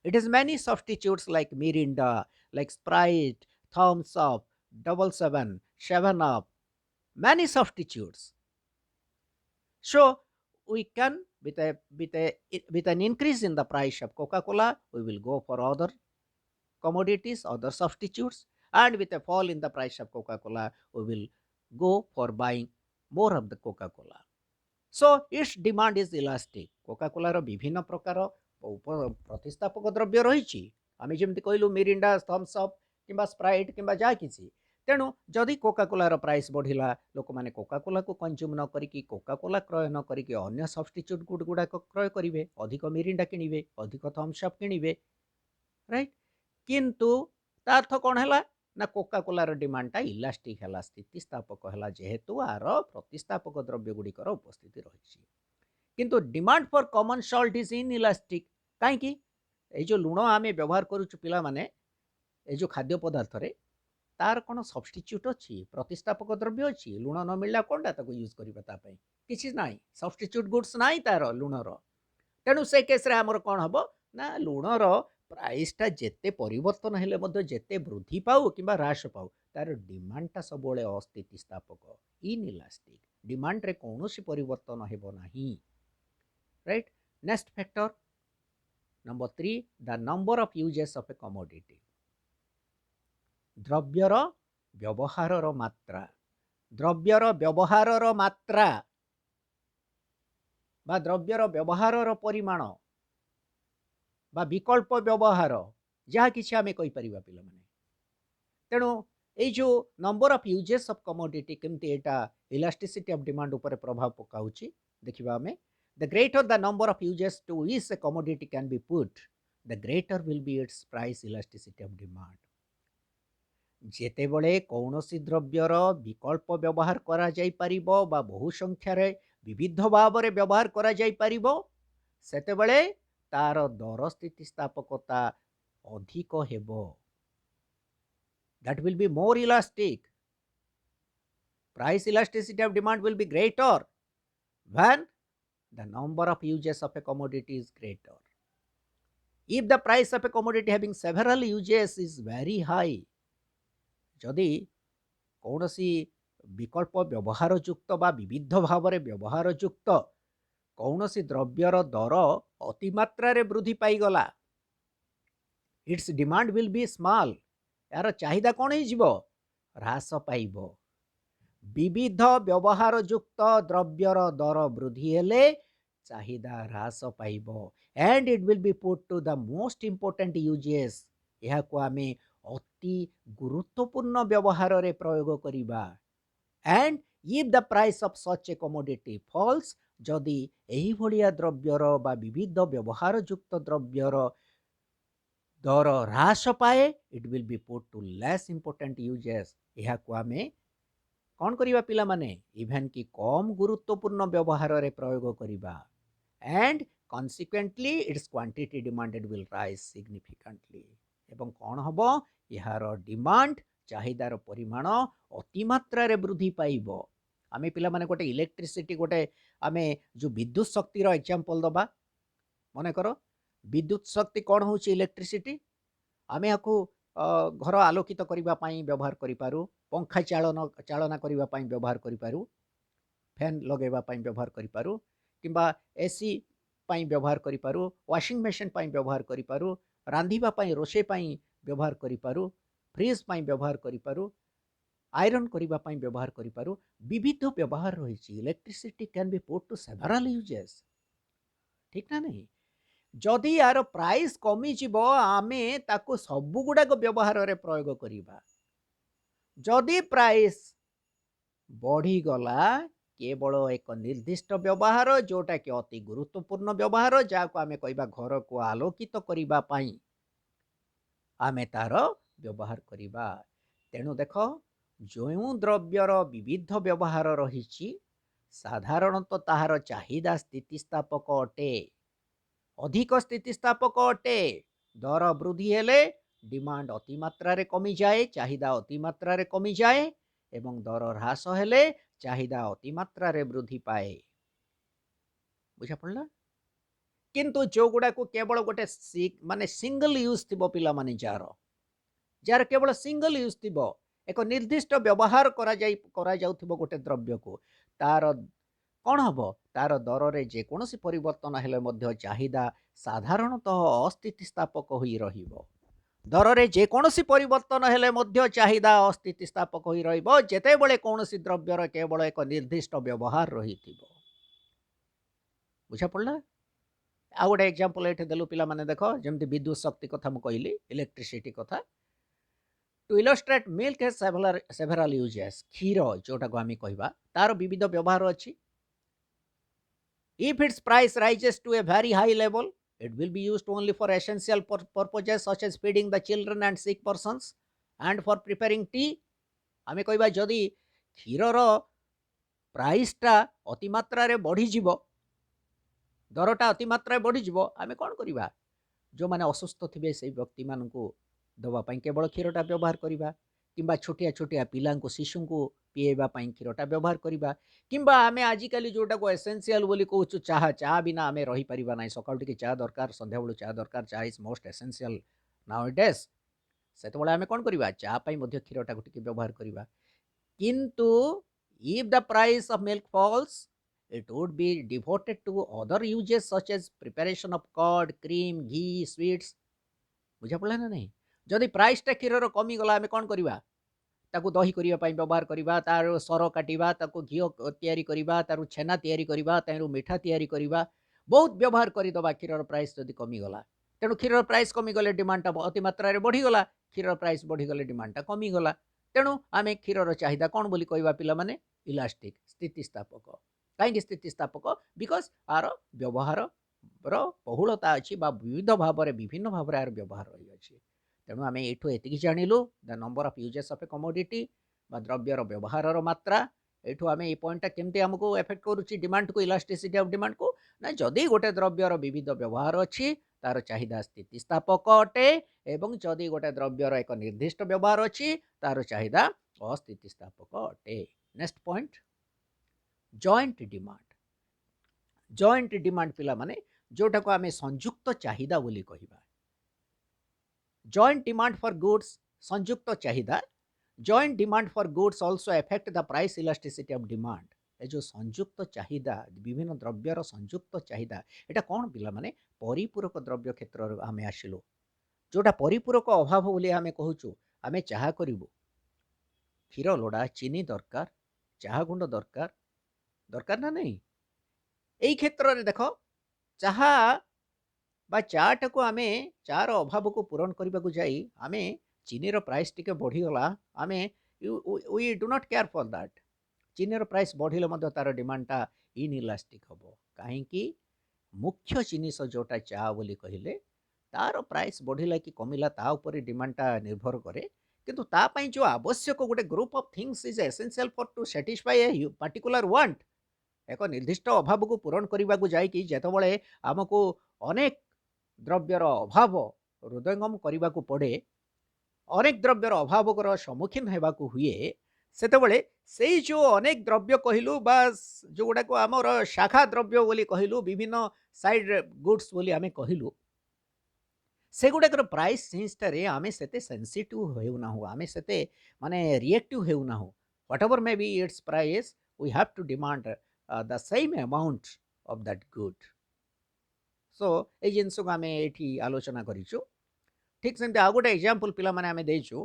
It has many substitutes like Mirinda, like Sprite, Thumbs Up, Double Seven, 7 Up, many substitutes. So we can, with an increase in the price of Coca-Cola, we will go for other commodities, other substitutes, and with a fall in the price of Coca-Cola, we will go for buying more of the Coca-Cola. So its demand is elastic. Coca-Cola ର ବିଭିନ୍ନ ପ୍ରକାର ପ୍ରତିସ୍ଥାପକ ଦ୍ରବ୍ୟ ରହିଛି। ଆମେ ଯେମିତି କହିଲୁ Mirinda, Thums up କିମ୍ବା Sprite କିମ୍ବା ଯାହା କିଛି। ତେଣୁ ଯଦି କୋକାକୋଲାର ପ୍ରାଇସ୍ ବଢ଼ିଲା, ଲୋକମାନେ କୋକାକୋଲାକୁ କନଜ୍ୟୁମ୍ ନ କରିକି, କୋକାକୋଲା କ୍ରୟ ନ କରିକି ଅନ୍ୟ ସବଷ୍ଟିଚ୍ୟୁଟ୍ ଗୁଡ଼ାକ କ୍ରୟ କରିବେ, ଅଧିକ ମିରିଣ୍ଡା କିଣିବେ, ଅଧିକ ଥମ୍ସ ଅପ୍ କିଣିବେ, ରାଇଟ୍? କିନ୍ତୁ ତା ଅର୍ଥ କ'ଣ ହେଲା? ନା କୋକାକୋଲାର ଡିମାଣ୍ଡଟା ଇଲାଷ୍ଟିକ୍ ହେଲା, ସ୍ଥିତିସ୍ଥାପକ ହେଲା, ଯେହେତୁ ଆର ପ୍ରତିସ୍ଥାପକ ଦ୍ରବ୍ୟ ଗୁଡ଼ିକର ଉପସ୍ଥିତି ରହିଛି। କିନ୍ତୁ demand for common salt is inelastic. କାହିଁକି? ଏଇ ଯେଉଁ ଲୁଣ ଆମେ ବ୍ୟବହାର କରୁଛୁ ପିଲାମାନେ, ଏଇ ଯେଉଁ ଖାଦ୍ୟ ପଦାର୍ଥରେ, ତାର କ'ଣ ସବଷ୍ଟିଚ୍ୟୁଟ୍ ଅଛି? ପ୍ରତିସ୍ଥାପକ ଦ୍ରବ୍ୟ ଅଛି? ଲୁଣ ନ ମିଳିଲା କ'ଣଟା ତାକୁ ୟୁଜ୍ କରିବା ତା ପାଇଁ? କିଛି ନାହିଁ, ସବଷ୍ଟିଚ୍ୟୁଟ୍ ଗୁଡ୍ସ ନାହିଁ ତାର ଲୁଣର। ତେଣୁ ସେ କେସ୍ରେ ଆମର କ'ଣ ହେବ? ନା ଲୁଣର ପ୍ରାଇସ୍ଟା ଯେତେ ପରିବର୍ତ୍ତନ ହେଲେ ମଧ୍ୟ, ଯେତେ ବୃଦ୍ଧି ପାଉ କିମ୍ବା ହ୍ରାସ ପାଉ, ତାର ଡିମାଣ୍ଡଟା ସବୁବେଳେ ଅସ୍ଥିତିସ୍ଥାପକ, ଇନ୍ଇଲାଷ୍ଟିକ୍। ଡିମାଣ୍ଡରେ କୌଣସି ପରିବର୍ତ୍ତନ ହେବ ନାହିଁ, right? Next factor number 3, the number of uses of A commodity. ଦ୍ରବ୍ୟର ବ୍ୟବହାରର ମାତ୍ରା। ଦ୍ରବ୍ୟର ବ୍ୟବହାରର ମାତ୍ରା ବା ଦ୍ରବ୍ୟର ବ୍ୟବହାରର ପରିମାଣ ବା ବିକଳ୍ପ ବ୍ୟବହାର, ଯାହା କିଛି ଆମେ କହିପାରିବା ପିଲାମାନେ। ତେଣୁ ଏଇ ଯେଉଁ number of uses of commodity, କେମିତି ଏଇଟା ଇଲାଷ୍ଟିସିଟି ଅଫ୍ ଡିମାଣ୍ଡ ଉପରେ ପ୍ରଭାବ ପକାଉଛି ଦେଖିବା ଆମେ। The greater the number of uses to which a commodity can be put, the greater will be its price elasticity of demand. ଯେତେବେଳେ କୌଣସି ଦ୍ରବ୍ୟର ବିକଳ୍ପ ବ୍ୟବହାର କରାଯାଇପାରିବ ବା ବହୁ ସଂଖ୍ୟାରେ ବିବିଧ ଭାବରେ ବ୍ୟବହାର କରାଯାଇପାରିବ, ସେତେବେଳେ ତାର ଦର ସ୍ଥିତିସ୍ଥାପକତା ଅଧିକ ହେବ। that will be more elastic. Price elasticity of demand will be greater when the number of uses of a commodity is greater. If the price of a commodity having several uses is very high, ଯଦି କୌଣସି ବିକଳ୍ପ ବ୍ୟବହାର ଯୁକ୍ତ ବା ବିବିଧ ଭାବରେ ବ୍ୟବହାର ଯୁକ୍ତ କୌଣସି ଦ୍ରବ୍ୟର ଦର ଅତିମାତ୍ରାରେ ବୃଦ୍ଧି ପାଇଗଲା, its demand will be small. ଏହାର ଚାହିଦା କ'ଣ ହେଇଯିବ? ହ୍ରାସ ପାଇବ। ବିବିଧ ବ୍ୟବହାର ଯୁକ୍ତ ଦ୍ରବ୍ୟର ଦର ବୃଦ୍ଧି ହେଲେ ଚାହିଦା ହ୍ରାସ ପାଇବ। and it will be put to the most important uses. ଏହାକୁ ଆମେ ଅତି ଗୁରୁତ୍ୱପୂର୍ଣ୍ଣ ବ୍ୟବହାରରେ ପ୍ରୟୋଗ କରିବା। and if the price of such a commodity falls, ଯଦି ଏହିଭଳିଆ ଦ୍ରବ୍ୟର ବା ବିବିଧ ବ୍ୟବହାର ଯୁକ୍ତ ଦ୍ରବ୍ୟର ଦର ହ୍ରାସ ପାଏ, it will be put to less important uses। ଏହାକୁ ଆମେ କ'ଣ କରିବା ପିଲାମାନେ, ଇଭେନ୍ କି କମ୍ ଗୁରୁତ୍ୱପୂର୍ଣ୍ଣ ବ୍ୟବହାରରେ ପ୍ରୟୋଗ କରିବା, and consequently its quantity demanded will rise significantly। ଏବଂ କ'ଣ ହବ, ଏହାର ଡିମାଣ୍ଡ ଚାହିଦାର ପରିମାଣ ଅତିମାତ୍ରାରେ ବୃଦ୍ଧି ପାଇବ। ଆମେ ପିଲାମାନେ ଗୋଟେ ଇଲେକ୍ଟ୍ରିସିଟି ଗୋଟେ ଆମେ ଯେଉଁ ବିଦ୍ୟୁତ ଶକ୍ତିର ଏକ୍ଜାମ୍ପଲ ଦେବା। ମନେକର ବିଦ୍ୟୁତ ଶକ୍ତି କ'ଣ ହେଉଛି, ଇଲେକ୍ଟ୍ରିସିଟି। ଆମେ ଏହାକୁ ଘର ଆଲୋକିତ କରିବା ପାଇଁ ବ୍ୟବହାର କରିପାରୁ, ପଙ୍ଖା ଚାଳନା କରିବା ପାଇଁ ବ୍ୟବହାର କରିପାରୁ, ଫ୍ୟାନ୍ ଲଗାଇବା ପାଇଁ ବ୍ୟବହାର କରିପାରୁ, କିମ୍ବା ଏସି ପାଇଁ ବ୍ୟବହାର କରିପାରୁ, ୱାସିଂ ମେସିନ୍ ପାଇଁ ବ୍ୟବହାର କରିପାରୁ, ରାନ୍ଧିବା ପାଇଁ ରୋଷେଇ ପାଇଁ ବ୍ୟବହାର କରିପାରୁ, ଫ୍ରିଜ୍ ପାଇଁ ବ୍ୟବହାର କରିପାରୁ, ଆଇରନ୍ କରିବା ପାଇଁ ବ୍ୟବହାର କରିପାରୁ। ବିବିଧ ବ୍ୟବହାର ରହିଛି। Electricity can be put to several uses. ଠିକ୍ ନା ନାହିଁ? ଯଦି ୟାର ପ୍ରାଇସ୍ କମିଯିବ, ଆମେ ତାକୁ ସବୁଗୁଡ଼ାକ ବ୍ୟବହାରରେ ପ୍ରୟୋଗ କରିବା। ଯଦି ପ୍ରାଇସ୍ ବଢ଼ିଗଲା, କେବଳ ଏକ ନିର୍ଦ୍ଦିଷ୍ଟ ବ୍ୟବହାର, ଯେଉଁଟାକି ଅତି ଗୁରୁତ୍ୱପୂର୍ଣ୍ଣ ବ୍ୟବହାର, ଯାହାକୁ ଆମେ କହିବା ଘରକୁ ଆଲୋକିତ କରିବା ପାଇଁ ଆମେ ତାର ବ୍ୟବହାର କରିବା। ତେଣୁ ଦେଖ, ଯେଉଁ ଦ୍ରବ୍ୟର ବିବିଧ ବ୍ୟବହାର ରହିଛି, ସାଧାରଣତଃ ତାହାର ଚାହିଦା ସ୍ଥିତିସ୍ଥାପକ ଅଟେ, ଅଧିକ ସ୍ଥିତିସ୍ଥାପକ ଅଟେ। ଦର ବୃଦ୍ଧି ହେଲେ ଡିମାଣ୍ଡ ଅତିମାତ୍ରାରେ କମିଯାଏ, ଚାହିଦା ଅତିମାତ୍ରାରେ କମିଯାଏ, ଏବଂ ଦର ହ୍ରାସ ହେଲେ ଚାହିଦା ଅତିମାତ୍ରାରେ ବୃଦ୍ଧି ପାଏ। ବୁଝାପଡ଼ିଲା? କିନ୍ତୁ ଯେଉଁଗୁଡ଼ାକୁ କେବଳ ଗୋଟେ ମାନେ ସିଙ୍ଗଲ ୟୁଜ୍ ଥିବ ପିଲାମାନେ, ଯାହାର କେବଳ ସିଙ୍ଗଲ ୟୁଜ୍ ଥିବ, ଏକ ନିର୍ଦ୍ଦିଷ୍ଟ ବ୍ୟବହାର କରାଯାଉଥିବ ଗୋଟେ ଦ୍ରବ୍ୟକୁ, ତାର କ'ଣ ହେବ, ତାର ଦରରେ ଯେକୌଣସି ପରିବର୍ତ୍ତନ ହେଲେ ମଧ୍ୟ ଚାହିଦା ସାଧାରଣତଃ ଅସ୍ଥିତିସ୍ଥାପକ ହୋଇ ରହିବ। ଦରରେ ଯେକୌଣସି ପରିବର୍ତ୍ତନ ହେଲେ ମଧ୍ୟ ଚାହିଦା ଅସ୍ଥିତିସ୍ଥାପକ ହୋଇ ରହିବ, ଯେତେବେଳେ କୌଣସି ଦ୍ରବ୍ୟର କେବଳ ଏକ ନିର୍ଦ୍ଦିଷ୍ଟ ବ୍ୟବହାର ରହିଥିବ। ବୁଝାପଡ଼ିଲା? ଆଉ ଗୋଟେ ଏକ୍ଜାମ୍ପଲ ଏଠି ଦେଲୁ ପିଲାମାନେ, ଦେଖ, ଯେମିତି ବିଦ୍ୟୁତ ଶକ୍ତି କଥା ମୁଁ କହିଲି, ଇଲେକ୍ଟ୍ରିସିଟି କଥା। To illustrate milk has several uses. କ୍ଷୀର ଯେଉଁଟାକୁ ଆମେ କହିବା, ତାର ବିବିଧ ବ୍ୟବହାର ଅଛି। If its price rises to a very high level, it will be used only for essential purposes such as feeding the children and sick persons and for preparing tea। ଆମେ କହିବା ଯଦି କ୍ଷୀରର ପ୍ରାଇସ୍ଟା ଅତିମାତ୍ରାରେ ବଢ଼ିଯିବ, ଦରଟା ଅତିମାତ୍ରାରେ ବଢ଼ିଯିବ, ଆମେ କ'ଣ କରିବା, ଯେଉଁମାନେ ଅସୁସ୍ଥ ଥିବେ ସେଇ ବ୍ୟକ୍ତିମାନଙ୍କୁ ଦେବା ପାଇଁ କେବଳ କ୍ଷୀରଟା ବ୍ୟବହାର କରିବା, କିମ୍ବା ଛୋଟିଆ ଛୋଟିଆ ପିଲାଙ୍କୁ, ଶିଶୁଙ୍କୁ ପିଏଇବା ପାଇଁ କ୍ଷୀରଟା ବ୍ୟବହାର କରିବା, କିମ୍ବା ଆମେ ଆଜିକାଲି ଯେଉଁଟାକୁ ଏସେନ୍ସିଆଲ ବୋଲି କହୁଛୁ, ଚା ବିନା ଆମେ ରହିପାରିବା ନାହିଁ। ସକାଳୁ ଟିକେ ଚା ଦରକାର, ସନ୍ଧ୍ୟାବେଳୁ ଚା ଦରକାର, ଚା ଇଜ୍ ମୋଷ୍ଟ ଏସେନ୍ସିଆଲ ନାଓଡେଜ୍। ସେତେବେଳେ ଆମେ କ'ଣ କରିବା, ଚା ପାଇଁ ମଧ୍ୟ କ୍ଷୀରଟାକୁ ଟିକେ ବ୍ୟବହାର କରିବା। କିନ୍ତୁ if the price of milk falls, it would be devoted to other uses such as preparation of curd, cream, ghee, sweets। ବୁଝାପଡ଼ିଲା ନା ନାହିଁ? ଯଦି ପ୍ରାଇସ୍ଟା କ୍ଷୀରର କମିଗଲା, ଆମେ କ'ଣ କରିବା, ତାକୁ ଦହି କରିବା ପାଇଁ ବ୍ୟବହାର କରିବା, ତାର ସର କାଟିବା, ତାକୁ ଘିଅ ତିଆରି କରିବା, ତାର ଛେନା ତିଆରି କରିବା, ତାରୁ ମିଠା ତିଆରି କରିବା, ବହୁତ ବ୍ୟବହାର କରିଦେବା କ୍ଷୀରର ପ୍ରାଇସ୍ ଯଦି କମିଗଲା। ତେଣୁ କ୍ଷୀରର ପ୍ରାଇସ୍ କମିଗଲେ ଡିମାଣ୍ଡଟା ଅତିମାତ୍ରାରେ ବଢ଼ିଗଲା, କ୍ଷୀରର ପ୍ରାଇସ୍ ବଢ଼ିଗଲେ ଡିମାଣ୍ଡଟା କମିଗଲା। ତେଣୁ ଆମେ କ୍ଷୀରର ଚାହିଦା କ'ଣ ବୋଲି କହିବା ପିଲାମାନେ, ଇଲାଷ୍ଟିକ୍, ସ୍ଥିତିସ୍ଥାପକ। କାହିଁକି ସ୍ଥିତିସ୍ଥାପକ? ବିକଜ୍ ଆର ବ୍ୟବହାରର ବହୁଳତା ଅଛି, ବା ବିବିଧ ଭାବରେ, ବିଭିନ୍ନ ଭାବରେ ଆର ବ୍ୟବହାର ରହିଅଛି। ତେଣୁ ଆମେ ଏଇଠୁ ଏତିକି ଜାଣିଲୁ, ଦ number of uses of A commodity, ବା ଦ୍ରବ୍ୟର ବ୍ୟବହାରର ମାତ୍ରା। ଏଇଠୁ ଆମେ ଏଇ ପଏଣ୍ଟଟା କେମିତି ଆମକୁ ଏଫେକ୍ଟ କରୁଛି ଡିମାଣ୍ଡକୁ, ଇଲାଷ୍ଟିସିଟି ଅଫ୍ ଡିମାଣ୍ଡକୁ, ନା ଯଦି ଗୋଟେ ଦ୍ରବ୍ୟର ବିବିଧ ବ୍ୟବହାର ଅଛି, ତାର ଚାହିଦା ସ୍ଥିତିସ୍ଥାପକ ଅଟେ, ଏବଂ ଯଦି ଗୋଟେ ଦ୍ରବ୍ୟର ଏକ ନିର୍ଦ୍ଦିଷ୍ଟ ବ୍ୟବହାର ଅଛି, ତାର ଚାହିଦା ଅସ୍ଥିତିସ୍ଥାପକ ଅଟେ। Next point, joint demand. Joint demand ପିଲାମାନେ, ଯେଉଁଟାକୁ ଆମେ ସଂଯୁକ୍ତ ଚାହିଦା ବୋଲି କହିବା। ଜଏଣ୍ଟ ଡିମାଣ୍ଡ ଫର୍ ଗୁଡ୍ସ, ସଂଯୁକ୍ତ ଚାହିଦା। Joint demand for goods also affect the price elasticity of demand. ଏ ଯେଉଁ ସଂଯୁକ୍ତ ଚାହିଦା, ବିଭିନ୍ନ ଦ୍ରବ୍ୟର ସଂଯୁକ୍ତ ଚାହିଦା, ଏଇଟା କ'ଣ ପିଲାମାନେ, ପରିପୂରକ ଦ୍ରବ୍ୟ କ୍ଷେତ୍ରରେ ଆମେ ଆସିଲୁ। ଯେଉଁଟା ପରିପୂରକ ଅଭାବ ବୋଲି ଆମେ କହୁଛୁ, ଆମେ ଚାହା କରିବୁ, କ୍ଷୀର ଲୋଡ଼ା, ଚିନି ଦରକାର, ଚାହା ଗୁଣ୍ଡ ଦରକାର, ଦରକାର ନା ନାହିଁ? ଏଇ କ୍ଷେତ୍ରରେ ଦେଖ, ଚାହା ବା ଚାଟାକୁ ଆମେ, ଚାର ଅଭାବକୁ ପୂରଣ କରିବାକୁ ଯାଇ ଆମେ ଚିନିର ପ୍ରାଇସ୍ ଟିକେ ବଢ଼ିଗଲା, ଆମେ we do not care for that. ଚିନିର ପ୍ରାଇସ୍ ବଢ଼ିଲେ ମଧ୍ୟ ତାର ଡିମାଣ୍ଡଟା ଇନ୍‌ଇଲାଷ୍ଟିକ୍ ହେବ। କାହିଁକି? ମୁଖ୍ୟ ଜିନିଷ ଯୋଉଟା ଚା ବୋଲି କହିଲେ ତାର ପ୍ରାଇସ୍ ବଢ଼ିଲା କି କମିଲା ତା ଉପରେ ଡିମାଣ୍ଡଟା ନିର୍ଭର କରେ। କିନ୍ତୁ ତା ପାଇଁ ଯୋଉ ଆବଶ୍ୟକ ଗୋଟେ group of things is essential for to satisfy a particular want. ଏକ ନିର୍ଦ୍ଦିଷ୍ଟ ଅଭାବକୁ ପୂରଣ କରିବାକୁ ଯାଇକି ଯେତେବେଳେ ଆମକୁ ଅନେକ ଦ୍ରବ୍ୟର ଅଭାବ ହୃଦୟଙ୍ଗମ କରିବାକୁ ପଡ଼େ, ଅନେକ ଦ୍ରବ୍ୟର ଅଭାବର ସମ୍ମୁଖୀନ ହେବାକୁ ହୁଏ, ସେତେବେଳେ ସେଇ ଯୋଉ ଅନେକ ଦ୍ରବ୍ୟ କହିଲୁ ବା ଯୋଉଗୁଡ଼ାକ ଆମର ଶାଖା ଦ୍ରବ୍ୟ ବୋଲି କହିଲୁ, ବିଭିନ୍ନ ସାଇଡ୍ ଗୁଡ୍ସ ବୋଲି ଆମେ କହିଲୁ, ସେଗୁଡ଼ାକର ପ୍ରାଇସ୍ ଚେଞ୍ଜଟାରେ ଆମେ ସେତେ ସେନ୍ସିଟିଭ୍ ହେଉନାହୁଁ, ଆମେ ସେତେ ମାନେ ରିଏକ୍ଟିଭ୍ ହେଉନାହୁଁ। Whatever may be its price, we have to demand the same amount of that good. So ये जिनस को आम ये आलोचना करूँ। ठीक सेमती आउ गोटे एग्जांपल पिला माने आमे देइछु,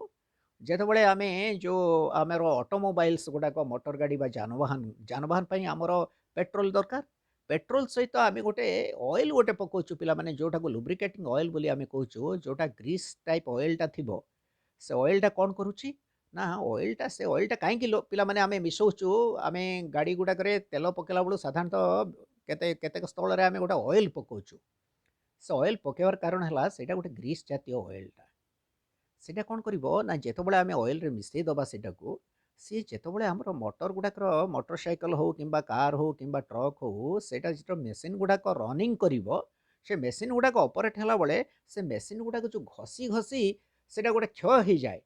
जेतेबेले आमे जो आमर ऑटोमोबाइल्स गुड़ाक मोटर गाड़ी बा जानवाहन जानवाहन पई आमर पेट्रोल दरकार। पेट्रोल सहित आमे गोटे ऑयल गोटे पकाउछु पिला माने जोटा को लुब्रिकेटिंग ऑयल बोली आमे कहूछु, जोटा ग्रीस टाइप ऑयलटा थिबो, से ऑयलटा कौन करुच्ची ना ऑयलटा से ऑयलटा कहीं पिला माने आमे मिसौछु, आमे गाड़ी गुड़ाक तेल पकेला बेलू साधारणतः केते केतेक स्थल रे आमे गोटे ऑयल पकाउछु। से ऑयल पकेबार कारण है सेटा गोटे ग्रीस जातीय ऑयलटा। सेटा कौन करिवो ना जेतेबेले आमे ऑयल रे मिसई दबा सेटाको, सी जेतेबेले हमर मोटर गुड़ाकर मोटरसाइकल हो किंबा कार हो किंबा ट्रक हो, सेटा जो मेसीन गुड़ाक रनिंग करिवो, से मेसीन गुड़ाक ऑपरेट होला बेले से मेसीन गुड़ाक जो घसी घसी सेटा गोटे क्षय हो जाए।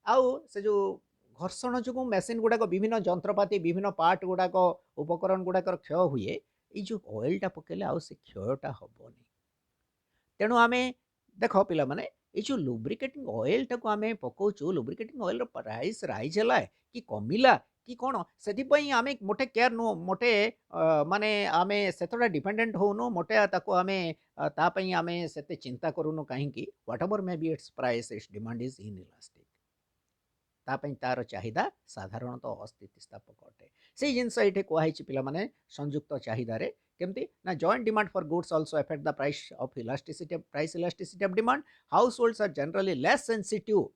आउ से जो घर्षण जो मेसीन गुड़ाक विभिन्न जंत्रपाति विभिन्न पार्ट गुड़ाक उपकरण गुड़ाकर क्षय हुए, ये ऑयलटा पकेले आउ से क्षयटा हेनी। तेणु आमे देख पिला माने ये जो लुब्रिकेटिंग ऑयल टाको आमे पकाउछु, लुब्रिकेटिंग ऑयल रो प्राइस राइज होला कि कमिला कि कोन सेथिपई आमे मोटे केयर नो मोटे माने आमे सेतोडा डिपेंडेंट होनो मोटे ताको आमे ता पई आमे सेते चिंता करूनो काहेकि whatever may be its price its demand is inelastic. तापई तार चाहिदा साधारणतः अस्थितिस्तापक अटे। से जिनस ये कहुई पे संयुक्त चाहिदार केमती ना joint demand for goods also affect the price of elasticity price elasticity of demand. Households are generally less sensitive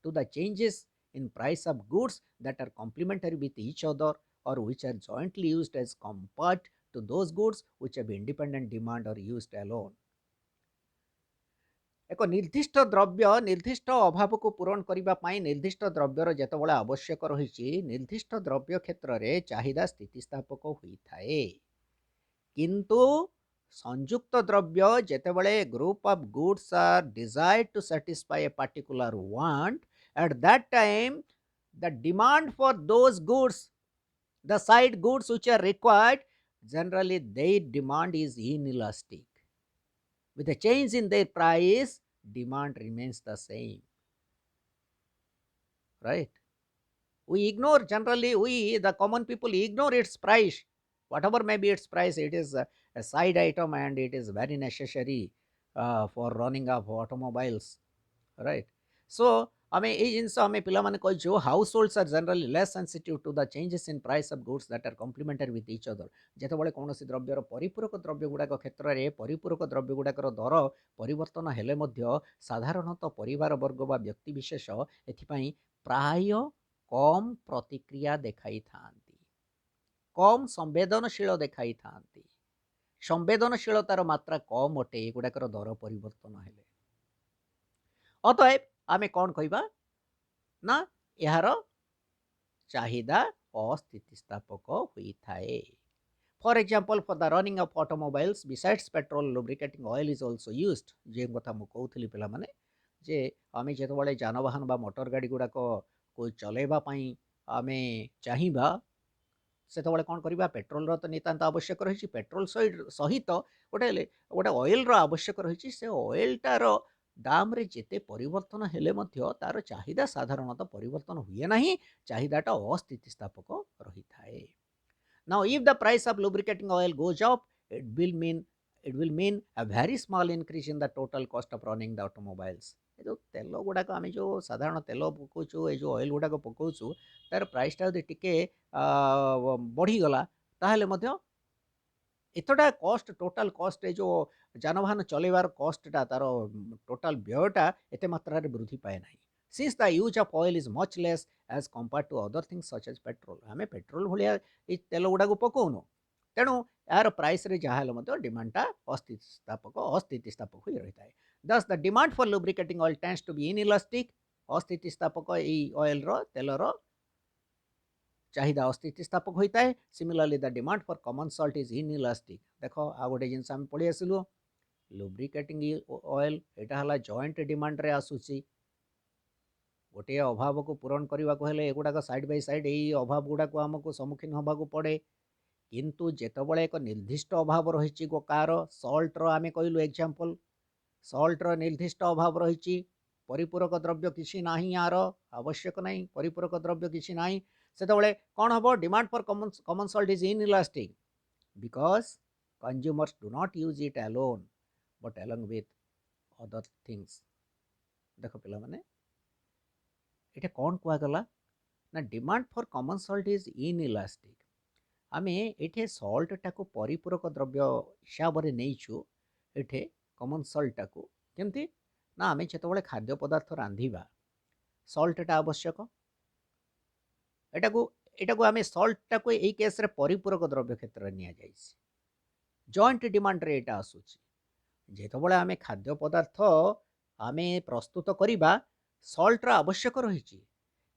to the changes in price of goods that are complementary with each other or which are jointly used as compared to those goods which have independent demand or used alone। एक निर्दिष्ट द्रव्य निर्दिष्ट अभाव को पूरण करने निर्दिष्ट द्रव्यर जेतबेले आवश्यक रही निर्दिष्ट द्रव्य क्षेत्र में चाहिदा स्थितिस्थापक होता है। किंतु संयुक्त द्रव्य जेतेबेले group of goods are desired to satisfy a particular want, at that time the demand for those goods the side goods which are required generally their demand is inelastic. With a change in their price, demand remains the same, right? We ignore generally, we the common people ignore its price. Whatever may be its price, it is a side item and it is very necessary for running of automobiles, right? So आमे ए जिनस आमे पिला माने कहू households are generally less sensitive to the changes in price of goods that are complementary with each other. जेतेबेले कौनसी द्रव्यर परिपूरक द्रव्य गुड़ाक क्षेत्र में परिपूरक द्रव्य गुड़ाकर दर परिवर्तन हेले मध्य साधारणतः परिवार वर्ग बा व्यक्ति विशेष एथिपाई प्राय कम प्रतिक्रिया देखाई थांती, कम संवेदनशील देखाई थांती। संवेदनशीलतार मात्रा कम अटे एगुड़ाकर दर परिवर्तन हेले। अतएव आमे कौन कहबा ना यार चाहिदा अस्थितिस्थापक होता है। For example for the running of automobiles besides petrol lubricating oil is also used. जे कथा मु कहउथली पिला माने जे आमे जेतबेले जानवाहन बा मोटर गाड़ी गुड़ाक को चलेबा पई आमे चाहिबा सेतबेले कौन करिबा पेट्रोल तो नितांत आवश्यक रही। पेट्रोल सहित गोटे गोटे ऑयल रो आवश्यक रही। से ऑयलटार दाम रे जेते परिवर्तन हेले मध्य तार चाहिदा साधारणतः परिवर्तन हुए नहीं, चाहिदाटा अस्थितिस्थापक रही थाए। Now if the price of lubricating oil goes up, it will mean a very small increase in the total cost of running the automobiles। जो तेल गुड़ाक आम जो साधारण तेल पकाचु ये जो ऑयल गुड़ाक पकाचु तार प्राइसटा यदि टिके बढ़ीगला ताहले मध्य एतटा कस्ट टोटाल कस्ट जो जानवाहन चलेबार कस्टा तार टोटाल व्ययटा एत मात्रा वृद्धि पाए ना। since the use of oil is much less as compared to other things such as petrol. आमे पेट्रोल भलिया ए तेल गुडा को पकोनो तेणु यार प्राइस रे जहाँ हेले मतो डिमांडटा अस्थितिस्थापक होई रहिता है. Thus the demand for lubricating oil tends to be inelastic. अस्थितिस्थापक एई ऑयल रो तेल रो चाहिदा अस्थितिस्थापक होता है. Similarly the demand for common salt is inelastic. देखो आ गोटे जिनस आम पढ़ी आसलु लुब्रिकेटिंग ऑयल एटा हला जॉइंट डिमांड रे आसुची. गोटे अभाव को पूरण करने को हेले एगुड़ाक साइड बाय साइड यही अभाव गुड़ाक आमको सम्मुखीन होगा पड़े. किंतु जेतबले एक निर्दिष्ट अभाव रही कार सल्टर आम कहलु एग्जांपल सल्टर निर्दिष्ट अभाव रही परिपूरक द्रव्य किसी ना यार आवश्यक नहीं परिपूरक द्रव्य किसी ना से कौन हम demand for common salt is inelastic because consumers do not use it alone but along with other things. देख पिला माने ये कौन कहगला ना demand for common salt is inelastic. आमे एठे सॉल्ट टाको परिपूरक द्रव्य हिसाब से नहींचु एठे कॉमन सॉल्ट टाको केमती ना आमे जेतबले खाद्य पदार्थ रांधिबा सॉल्टटा आवश्यक एटाको आमे सॉल्ट टाको एई केस रे परिपूरक द्रव्य क्षेत्र रे निया जाइछि. जॉइंट डिमांड रे एटा आसुछि जेतबले आमे खाद्य पदार्थ आमे प्रस्तुत करिबा सॉल्ट रा आवश्यक रहिछि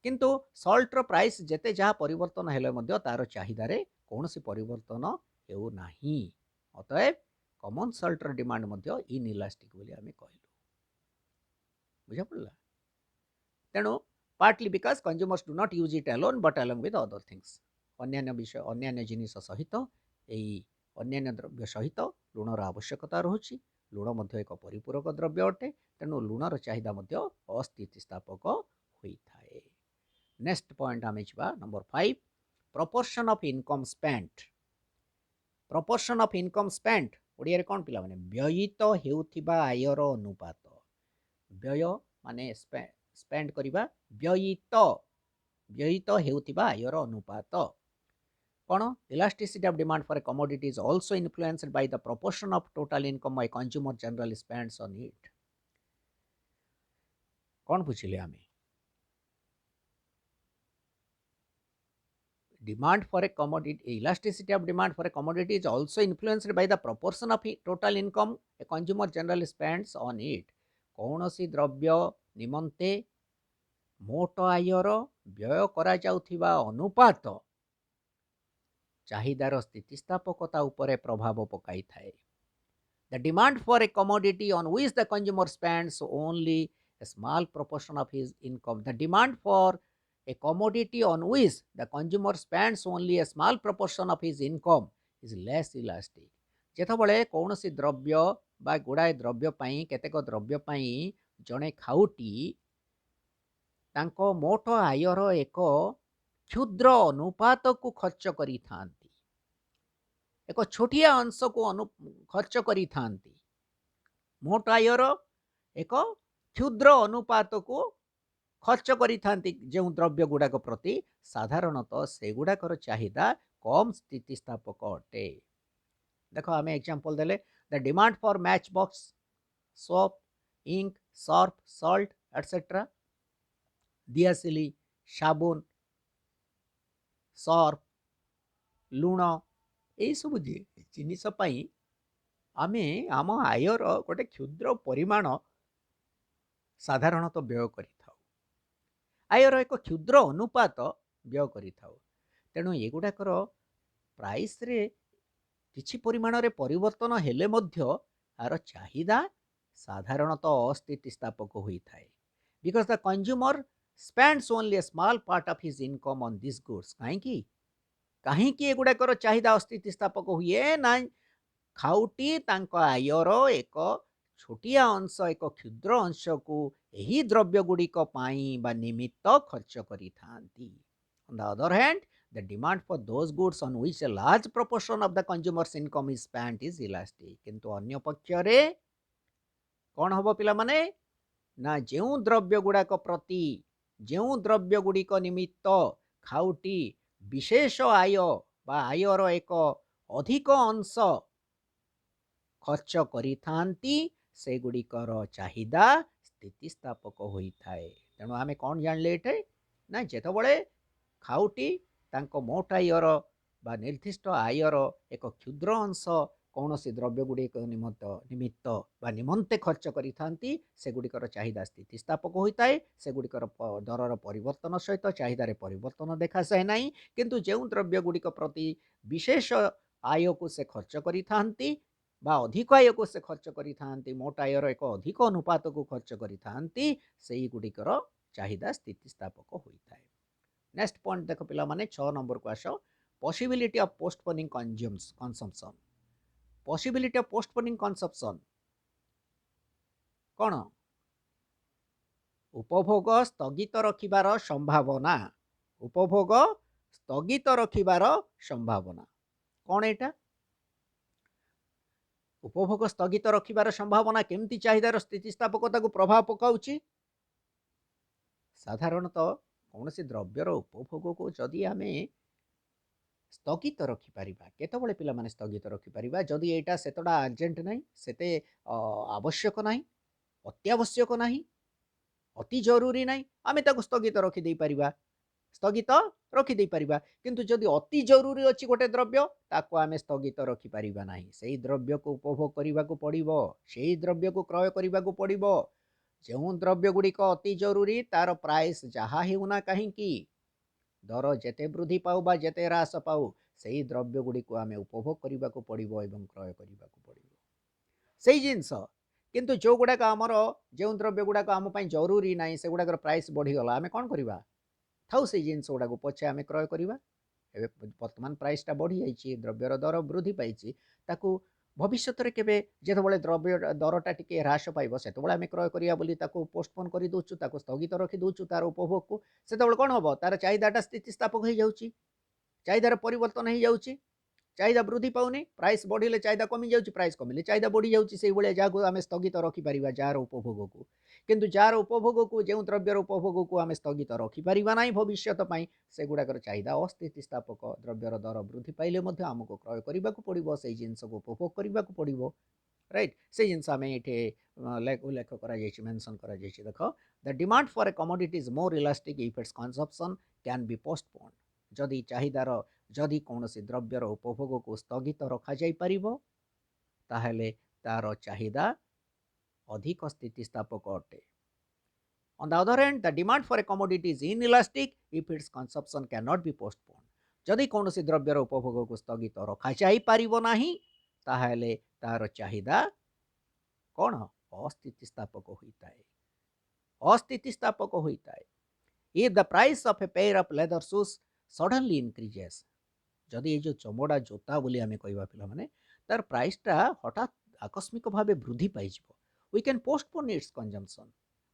किंतु सॉल्ट रो प्राइस जेते जहाँ परिवर्तन हेले मध्य तार चाहिदा रे कौनसी परिवर्तन हेउ नाही. अतएव कॉमन सॉल्ट रो डिमांड मध्य इनइलास्टिक बोली आमे कहलु. बुझा पड़ला. तेणु partly because consumers do not use it alone but along with other things. अन्यान्य विषय अन्यान्य जिनिस सहित एई अन्यान्य द्रव्य सहित लुणर आवश्यकता रहुछि. लुण मध्य एक परिपूरक द्रव्य अटे तेणु लुणर चाहिदा मध्य अस्थितिस्थापक होइथाए. नेक्स्ट पॉइंट आमे छिबा number 5 proportion of income spent. proportion of income spent Odia रे कोन पिला माने व्ययित हेउथिबा आयर अनुपात. व्यय माने स्पेंड करिबा व्ययित व्ययित हेउथिबा आयर अनुपात. कौन elasticity of demand for a commodity is also influenced by the proportion of total income by consumer generally spends on it. कौन बुझिले आमे demand for a commodity elasticity of demand for a commodity is also influenced by the proportion of total income a consumer generally spends on it. कौन सी द्रव्य निमंते मोट आयर व्यय करा जाउथिबा अनुपात चाहिदार स्थितिस्थापकता उपरे प्रभाव पकाई थाए. The demand for a commodity on which the consumer spends only a small proportion of his income. The demand for a commodity on which the consumer spends only a small proportion of his income is less elastic. जेतबले कौन सी द्रव्य बा गुड़ाए द्रव्य पाई केतेक द्रव्य पाई जड़े खाउटी तांको मोट आयर एक क्षुद्र अनुपात को खर्च करी थांती एक छोटिया अंश को खर्च करी थांती. मोट आयर एक क्षुद्र अनुपात को खर्च करी थांती जो द्रव्य गुड़ाक प्रति साधारणतः से गुड़ाकर चाहिदा कम स्थितिस्थापक अटे. देखो आम एग्जांपल देले the demand for match box soap ink surf salt etcetera दियासिली साबुन सर्फ लुण यही सब जिनिस आमे आम आयर गोटे क्षुद्र परिमाण साधारणतः व्यय करि थाउ. आयर एक क्षुद्र अनुपात व्यय करि थाउ. तेणु एगुड़ाकर प्राइस रे किछि परिमाण रे परिवर्तन हेले मध्य आर चाहिदा साधारणतः अस्थितिस्थापक होई थाए. Because the consumer spends only a small part of his income on these goods. कहीं एगुड़ाकर चाहिदा अस्थितिस्थापक हुए ना खाउटी तांको आयर एक छोटिया अंश एक क्षुद्र अंश को यही द्रव्य गुड़िक बा निमित्त खर्च करी थांती. On the other hand, the demand for those goods on which a large proportion of the consumer's income is spent is elastic. किंतु अन्य पक्षरे कौन हम पिला माने ना जो द्रव्य गुड़ाक प्रति जो द्रव्य गुड़िक निमित्त खाउटी विशेष आय बा आयर एक अधिक अंश खर्च करी थांती से गुड़िकर चाहिदा स्थितिस्थापक होई थाए. ତେଣୁ ଆମେ କ'ଣ ଜାଣିଲେ ଏଠି ନା ଯେତେବେଳେ ଖାଉଟି ତାଙ୍କ ମୋଟ ଆୟର ବା ନିର୍ଦ୍ଦିଷ୍ଟ ଆୟର ଏକ କ୍ଷୁଦ୍ର ଅଂଶ କୌଣସି ଦ୍ରବ୍ୟଗୁଡ଼ିକ ନିମିତ୍ତ ବା ନିମନ୍ତେ ଖର୍ଚ୍ଚ କରିଥାନ୍ତି ସେଗୁଡ଼ିକର ଚାହିଦା ସ୍ଥିତିସ୍ଥାପକ ହୋଇଥାଏ। ସେଗୁଡ଼ିକର ଦରର ପରିବର୍ତ୍ତନ ସହିତ ଚାହିଦାରେ ପରିବର୍ତ୍ତନ ଦେଖାଯାଏ ନାହିଁ। କିନ୍ତୁ ଯେଉଁ ଦ୍ରବ୍ୟଗୁଡ଼ିକ ପ୍ରତି ବିଶେଷ ଆୟକୁ ସେ ଖର୍ଚ୍ଚ କରିଥାନ୍ତି ବା ଅଧିକ ଆୟକୁ ସେ ଖର୍ଚ୍ଚ କରିଥାନ୍ତି, ମୋଟ ଆୟର ଏକ ଅଧିକ ଅନୁପାତକୁ ଖର୍ଚ୍ଚ କରିଥାନ୍ତି, ସେଇଗୁଡ଼ିକର ଚାହିଦା ସ୍ଥିତିସ୍ଥାପକ ହୋଇଥାଏ। ନେକ୍ସଟ ପଏଣ୍ଟ ଦେଖ ପିଲାମାନେ 6 ନମ୍ବରକୁ ଆସ। Possibility of postponing consumption. Possibility of postponing consumption କ'ଣ? ଉପଭୋଗ ସ୍ଥଗିତ ରଖିବାର ସମ୍ଭାବନା। ଉପଭୋଗ ସ୍ଥଗିତ ରଖିବାର ସମ୍ଭାବନା କ'ଣ ଏଇଟା? ଉପଭୋଗ ସ୍ଥଗିତ ରଖିବାର ସମ୍ଭାବନା କେମିତି ଚାହିଦାର ସ୍ଥିତିସ୍ଥାପକତାକୁ ପ୍ରଭାବ ପକାଉଛି? ସାଧାରଣତଃ କୌଣସି ଦ୍ରବ୍ୟର ଉପଭୋଗକୁ ଯଦି ଆମେ ସ୍ଥଗିତ ରଖିପାରିବା, କେତେବେଳେ ପିଲାମାନେ ସ୍ଥଗିତ ରଖିପାରିବା? ଯଦି ଏଇଟା ସେତେଟା ଆର୍ଜେଣ୍ଟ ନାହିଁ, ସେତେ ଆବଶ୍ୟକ ନାହିଁ, ଅତ୍ୟାବଶ୍ୟକ ନାହିଁ, ଅତି ଜରୁରୀ ନାହିଁ, ଆମେ ତାକୁ ସ୍ଥଗିତ ରଖିଦେଇପାରିବା, ସ୍ଥଗିତ ରଖିଦେଇପାରିବା। କିନ୍ତୁ ଯଦି ଅତି ଜରୁରୀ ଅଛି ଗୋଟେ ଦ୍ରବ୍ୟ, ତାକୁ ଆମେ ସ୍ଥଗିତ ରଖିପାରିବା ନାହିଁ। ସେଇ ଦ୍ରବ୍ୟକୁ ଉପଭୋଗ କରିବାକୁ ପଡ଼ିବ, ସେଇ ଦ୍ରବ୍ୟକୁ କ୍ରୟ କରିବାକୁ ପଡ଼ିବ। ଯେଉଁ ଦ୍ରବ୍ୟ ଗୁଡ଼ିକ ଅତି ଜରୁରୀ ତାର ପ୍ରାଇସ୍ ଯାହା ହେଉନା କାହିଁକି, ଦର ଯେତେ ବୃଦ୍ଧି ପାଉ ବା ଯେତେ ହ୍ରାସ ପାଉ, ସେଇ ଦ୍ରବ୍ୟ ଗୁଡ଼ିକୁ ଆମେ ଉପଭୋଗ କରିବାକୁ ପଡ଼ିବ ଏବଂ କ୍ରୟ କରିବାକୁ ପଡ଼ିବ। ସେଇ ଜିନିଷ କିନ୍ତୁ ଯେଉଁଗୁଡ଼ାକ ଆମର ଯେଉଁ ଦ୍ରବ୍ୟ ଗୁଡ଼ାକ ଆମ ପାଇଁ ଜରୁରୀ ନାହିଁ, ସେଗୁଡ଼ାକର ପ୍ରାଇସ୍ ବଢ଼ିଗଲା, ଆମେ କ'ଣ କରିବା? ଥାଉ ସେଇ ଜିନିଷ ଗୁଡ଼ାକୁ ପଛେ ଆମେ କ୍ରୟ କରିବା। ଏବେ ବର୍ତ୍ତମାନ ପ୍ରାଇସ୍ଟା ବଢ଼ିଯାଇଛି, ଦ୍ରବ୍ୟର ଦର ବୃଦ୍ଧି ପାଇଛି, ତାକୁ ଭବିଷ୍ୟତରେ କେବେ ଯେତେବେଳେ ଦ୍ରବ୍ୟ ଦରଟା ଟିକେ ହ୍ରାସ ପାଇବ, ସେତେବେଳେ ଆମେ କ୍ରୟ କରିବା ବୋଲି ତାକୁ ପୋଷ୍ଟପୋନ୍ କରିଦେଉଛୁ, ତାକୁ ସ୍ଥଗିତ ରଖିଦେଉଛୁ ତାର ଉପଭୋଗକୁ। ସେତେବେଳେ କ'ଣ ହେବ? ତାର ଚାହିଦାଟା ସ୍ଥିତିସ୍ଥାପକ ହେଇଯାଉଛି, ଚାହିଦାର ପରିବର୍ତ୍ତନ ହେଇଯାଉଛି, ଚାହିଦା ବୃଦ୍ଧି ପାଉନି, ପ୍ରାଇସ୍ ବଢ଼ିଲେ ଚାହିଦା କମିଯାଉଛି, ପ୍ରାଇସ୍ କମିଲେ ଚାହିଦା ବଢ଼ିଯାଉଛି। ସେଇଭଳିଆ ଯାହାକୁ ଆମେ ସ୍ଥଗିତ ରଖିପାରିବା, ଯାହାର ଉପଭୋଗକୁ। କିନ୍ତୁ ଯାହାର ଉପଭୋଗକୁ, ଯେଉଁ ଦ୍ରବ୍ୟର ଉପଭୋଗକୁ ଆମେ ସ୍ଥଗିତ ରଖିପାରିବା ନାହିଁ ଭବିଷ୍ୟତ ପାଇଁ, ସେଗୁଡ଼ାକର ଚାହିଦା ଅସ୍ଥିତିସ୍ଥାପକ। ଦ୍ରବ୍ୟର ଦର ବୃଦ୍ଧି ପାଇଲେ ମଧ୍ୟ ଆମକୁ କ୍ରୟ କରିବାକୁ ପଡ଼ିବ, ସେଇ ଜିନିଷକୁ ଉପଭୋଗ କରିବାକୁ ପଡ଼ିବ, ରାଇଟ୍? ସେଇ ଜିନିଷ ଆମେ ଏଠି ଉଲ୍ଲେଖ କରାଯାଇଛି, ମେନସନ୍ କରାଯାଇଛି। ଦେଖ, the demand for a commodity is more elastic if its consumption can be postponed. ଯଦି କୌଣସି ଦ୍ରବ୍ୟର ଉପଭୋଗକୁ ସ୍ଥଗିତ ରଖାଯାଇପାରିବ, ତାହେଲେ ତାର ଚାହିଦା ଅଧିକ ସ୍ଥିତିସ୍ଥାପକ ଅଟେ। On the other hand, the demand for a commodity is inelastic if its consumption cannot be postponed. ଯଦି କୌଣସି ଦ୍ରବ୍ୟର ଉପଭୋଗକୁ ସ୍ଥଗିତ ରଖାଯାଇପାରିବ ନାହିଁ, ତାହେଲେ ତାର ଚାହିଦା କ'ଣ? ଅସ୍ଥିତିସ୍ଥାପକ ହୋଇଥାଏ, ଅସ୍ଥିତିସ୍ଥାପକ ହୋଇଥାଏ। If the price of a pair of leather shoes suddenly increases, ଯଦି ଏଇ ଯେଉଁ ଚମଡ଼ା ଜୋତା ବୋଲି ଆମେ କହିବା ପିଲାମାନେ, ତାର ପ୍ରାଇସ୍ଟା ହଠାତ୍ ଆକସ୍ମିକ ଭାବେ ବୃଦ୍ଧି ପାଇଯିବ, we can postpone its consumption.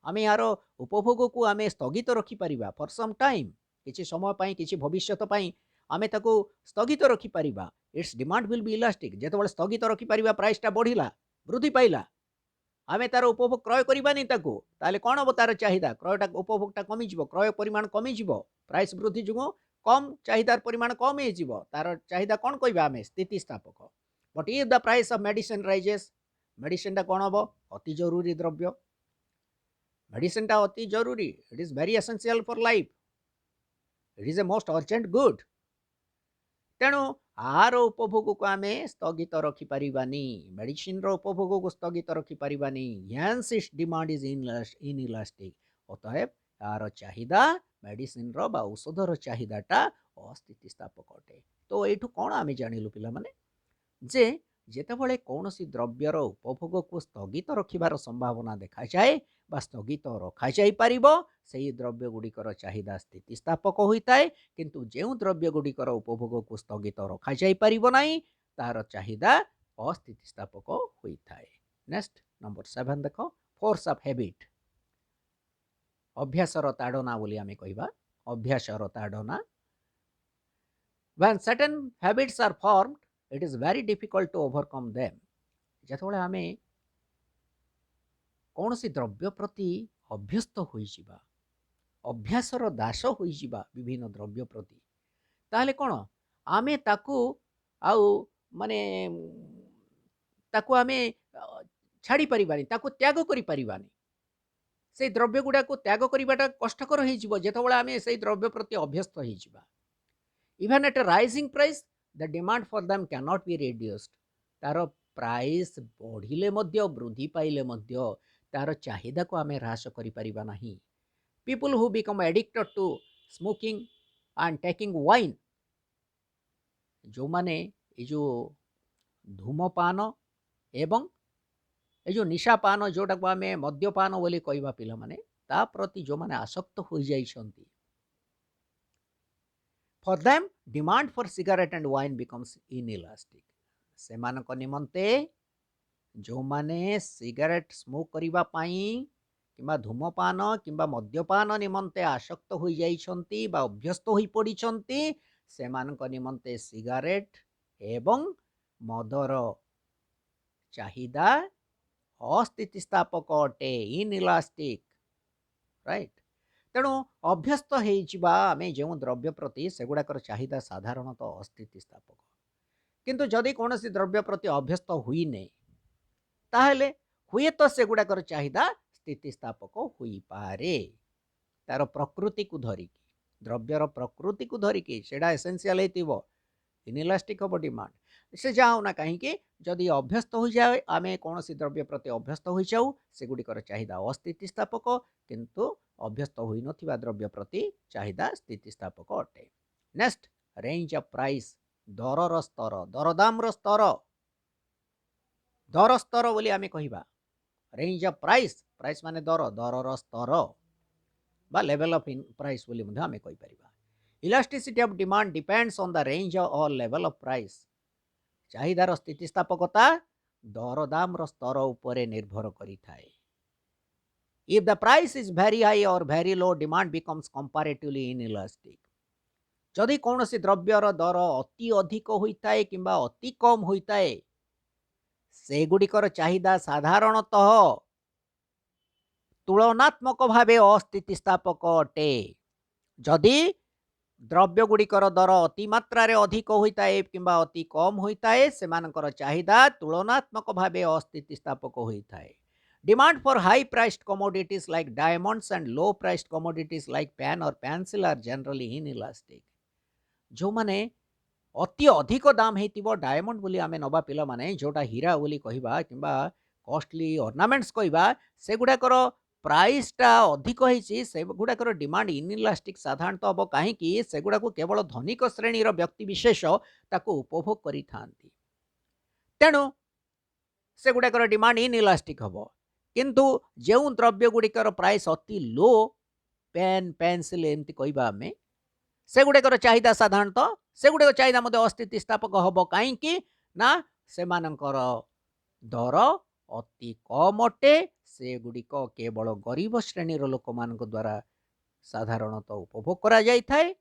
ଆମେ ଏହାର ଉପଭୋଗକୁ ଆମେ ସ୍ଥଗିତ ରଖିପାରିବା ଫର୍ ସମ୍ ଟାଇମ୍, କିଛି ସମୟ ପାଇଁ, କିଛି ଭବିଷ୍ୟତ ପାଇଁ ଆମେ ତାକୁ ସ୍ଥଗିତ ରଖିପାରିବା। Its demand will be elastic. ଯେତେବେଳେ ସ୍ଥଗିତ ରଖିପାରିବା, ପ୍ରାଇସ୍ଟା ବଢ଼ିଲା, ବୃଦ୍ଧି ପାଇଲା, ଆମେ ତାର ଉପଭୋଗ କ୍ରୟ କରିବାନି ତାକୁ, ତାହେଲେ କ'ଣ ହେବ? ତାର ଚାହିଦା, କ୍ରୟଟା, ଉପଭୋଗଟା କମିଯିବ, କ୍ରୟ ପରିମାଣ କମିଯିବ, ପ୍ରାଇସ୍ ବୃଦ୍ଧି ଯୋଗୁଁ କମ୍, ଚାହିଦାର ପରିମାଣ କମ୍ ହେଇଯିବ, ତାର ଚାହିଦା କ'ଣ କହିବା ଆମେ? ସ୍ଥିତିସ୍ଥାପକ। But if the price of medicine rises, ମେଡିସିନଟା କ'ଣ ହେବ? ଅତି ଜରୁରୀ ଦ୍ରବ୍ୟ, ମେଡିସିନଟା ଅତି ଜରୁରୀ, it is very essential for life, it is a most urgent good. ତେଣୁ ଆର ଉପଭୋଗକୁ ଆମେ ସ୍ଥଗିତ ରଖିପାରିବାନି, ମେଡିସିନର ଉପଭୋଗକୁ ସ୍ଥଗିତ ରଖିପାରିବାନି। Hence its demand is inelastic. ଅତଏବ ତାର ଚାହିଦା, ମେଡିସିନର ବା ଔଷଧର ଚାହିଦାଟା ଅସ୍ଥିତିସ୍ଥାପକ ଅଟେ। ତ ଏଇଠୁ କ'ଣ ଆମେ ଜାଣିଲୁ ପିଲାମାନେ? ଯେ ଯେତେବେଳେ କୌଣସି ଦ୍ରବ୍ୟର ଉପଭୋଗକୁ ସ୍ଥଗିତ ରଖିବାର ସମ୍ଭାବନା ଦେଖାଯାଏ ବା ସ୍ଥଗିତ ରଖାଯାଇପାରିବ, ସେହି ଦ୍ରବ୍ୟ ଗୁଡ଼ିକର ଚାହିଦା ସ୍ଥିତିସ୍ଥାପକ ହୋଇଥାଏ। କିନ୍ତୁ ଯେଉଁ ଦ୍ରବ୍ୟ ଗୁଡ଼ିକର ଉପଭୋଗକୁ ସ୍ଥଗିତ ରଖାଯାଇପାରିବ ନାହିଁ, ତାହାର ଚାହିଦା ଅସ୍ଥିତିସ୍ଥାପକ ହୋଇଥାଏ। ନେକ୍ସଟ ନମ୍ବର 7 ଦେଖ, ଫୋର୍ସ ଅଫ୍ ହ୍ୟାବିଟ୍। ଅଭ୍ୟାସର ତାଡ଼ନା ବୋଲି ଆମେ କହିବା, ଅଭ୍ୟାସର ତାଡ଼ନା। When certain habits are formed, it is very difficult to overcome them. ଯେତେବେଳେ ଆମେ କୌଣସି ଦ୍ରବ୍ୟ ପ୍ରତି ଅଭ୍ୟସ୍ତ ହୋଇଯିବା, ଅଭ୍ୟାସର ଦାସ ହୋଇଯିବା ବିଭିନ୍ନ ଦ୍ରବ୍ୟ ପ୍ରତି, ତାହେଲେ କ'ଣ? ଆମେ ତାକୁ ଆଉ ମାନେ ତାକୁ ଆମେ ଛାଡ଼ିପାରିବାନି, ତାକୁ ତ୍ୟାଗ କରିପାରିବାନି। से द्रव्य गुड़ा को त्याग करवाटा कष्टकर हो जितेबाला आम से द्रव्य प्रति अभ्यस्त हो even at rising price the demand for them can not be reduced तार प्राइस बढ़िले वृद्धि पाइले तार चाहिदा को आम ह्रास करिपरिबा नहीं people who become addicted to smoking and taking wine जो माने ये जो धूमपान एवं ये जो निशापान जोटा को आम मद्यपान बोली कहवा पिला माने ता प्रति जो माने आसक्त हो जाइछंती for them demand for cigarette and wine becomes inelastic से मानक निमंते जो माने सिगरेट स्मोक करिबा पाई किंबा धूमपान किंबा मद्यपान निमंते आसक्त हो जाइछंती बा अभ्यस्त हो पड़िछंती से मानक निमंते सिगारेट एवं मदर चाहिदा अस्थितिस्थापक अटे इनइलास्टिक राइट तेणु अभ्यस्त आम जो द्रव्य प्रति सेगुड़ाकर चाहिदा साधारणतः अस्थितिस्थापक किंतु जदि कौन द्रव्य प्रति अभ्यस्त हुई नहीं ताहले हुए तो सेगुड़ाकर चाहिदा स्थितिस्थापक हो पारे तार प्रकृति को धरिकी द्रव्यर प्रकृति को धरिकी सेटा एसेंशियल हो इनइलास्टिक हम डिमांड से जाऊना कहीं जदि अभ्यस्त हो जाए आम कौन द्रव्य प्रति अभ्यस्त हो जाऊ सेगुड़िकर चाहिदा अस्थितिस्थापक किंतु अभ्यस्त हो नथिबा द्रव्य प्रति चाहिदा स्थितिस्थापक अटे नेक्स्ट रेंज ऑफ प्राइस दरर स्तर दरदाम स्तर दर स्तर बोली आम कहिबा रेंज ऑफ प्राइस प्राइस माने दर दरर स्तर बा लेवल ऑफ प्राइस बोली मध्ये आम कहि परिबा elasticity of demand depends on the range और लेवल ऑफ प्राइस चाहिदार स्थितिस्थापकता दरदाम स्तर उपरे निर्भर करि थाए if the price is very high और very low demand becomes comparatively inelastic जदि कौन द्रव्यर दर अति अधिक होता है किंबा अति कम होता है सेगुड़िकर चाहिदा साधारणतः तुलनात्मक भावे अस्थितिस्थापक अटे जदि द्रव्य गुड़िकर दर अति मात्रा रे अधिक होता है किंबा अति कम होता है सेमानकर चाहिदा तुलनात्मक भावे अस्थितिस्थापक होता है demand for high priced commodities like diamonds and low priced commodities like pen और पेंसिल आर जनरली इनइलास्टिक जो माने अति अधिक दाम हेतिबो डायमंड बोली आमे नबा पिला माने जोटा हीरा बोली कहिबा किंबा कॉस्टली ऑर्नामेंट्स कहिबा सेगुडाकर प्राइसटा अधिक होइछि सेगुडाकर डिमांड इनइलास्टिक साधारणतः हम कहीं सेगुड़ा को केवल धनिक श्रेणी व्यक्ति विशेष ताको उपभोग करि थांती तेणु सेगुडाकर डिमांड इनइलास्टिक हम किंतु जो द्रव्य गुड़िकर प्राइस अति लो पेन पेंसिल एमती कहबा आमे सेगुड़ाकर चाहिदा साधारणतः सेगुड़ाक चाहिदा मध्य अस्थितिस्थापक हम कहीं ना सेमानकर दर अति कम अटे सेगुड़िक केवल गरीब श्रेणी लोक मान द्वारा साधारणतः उपभोग करा जाय थाए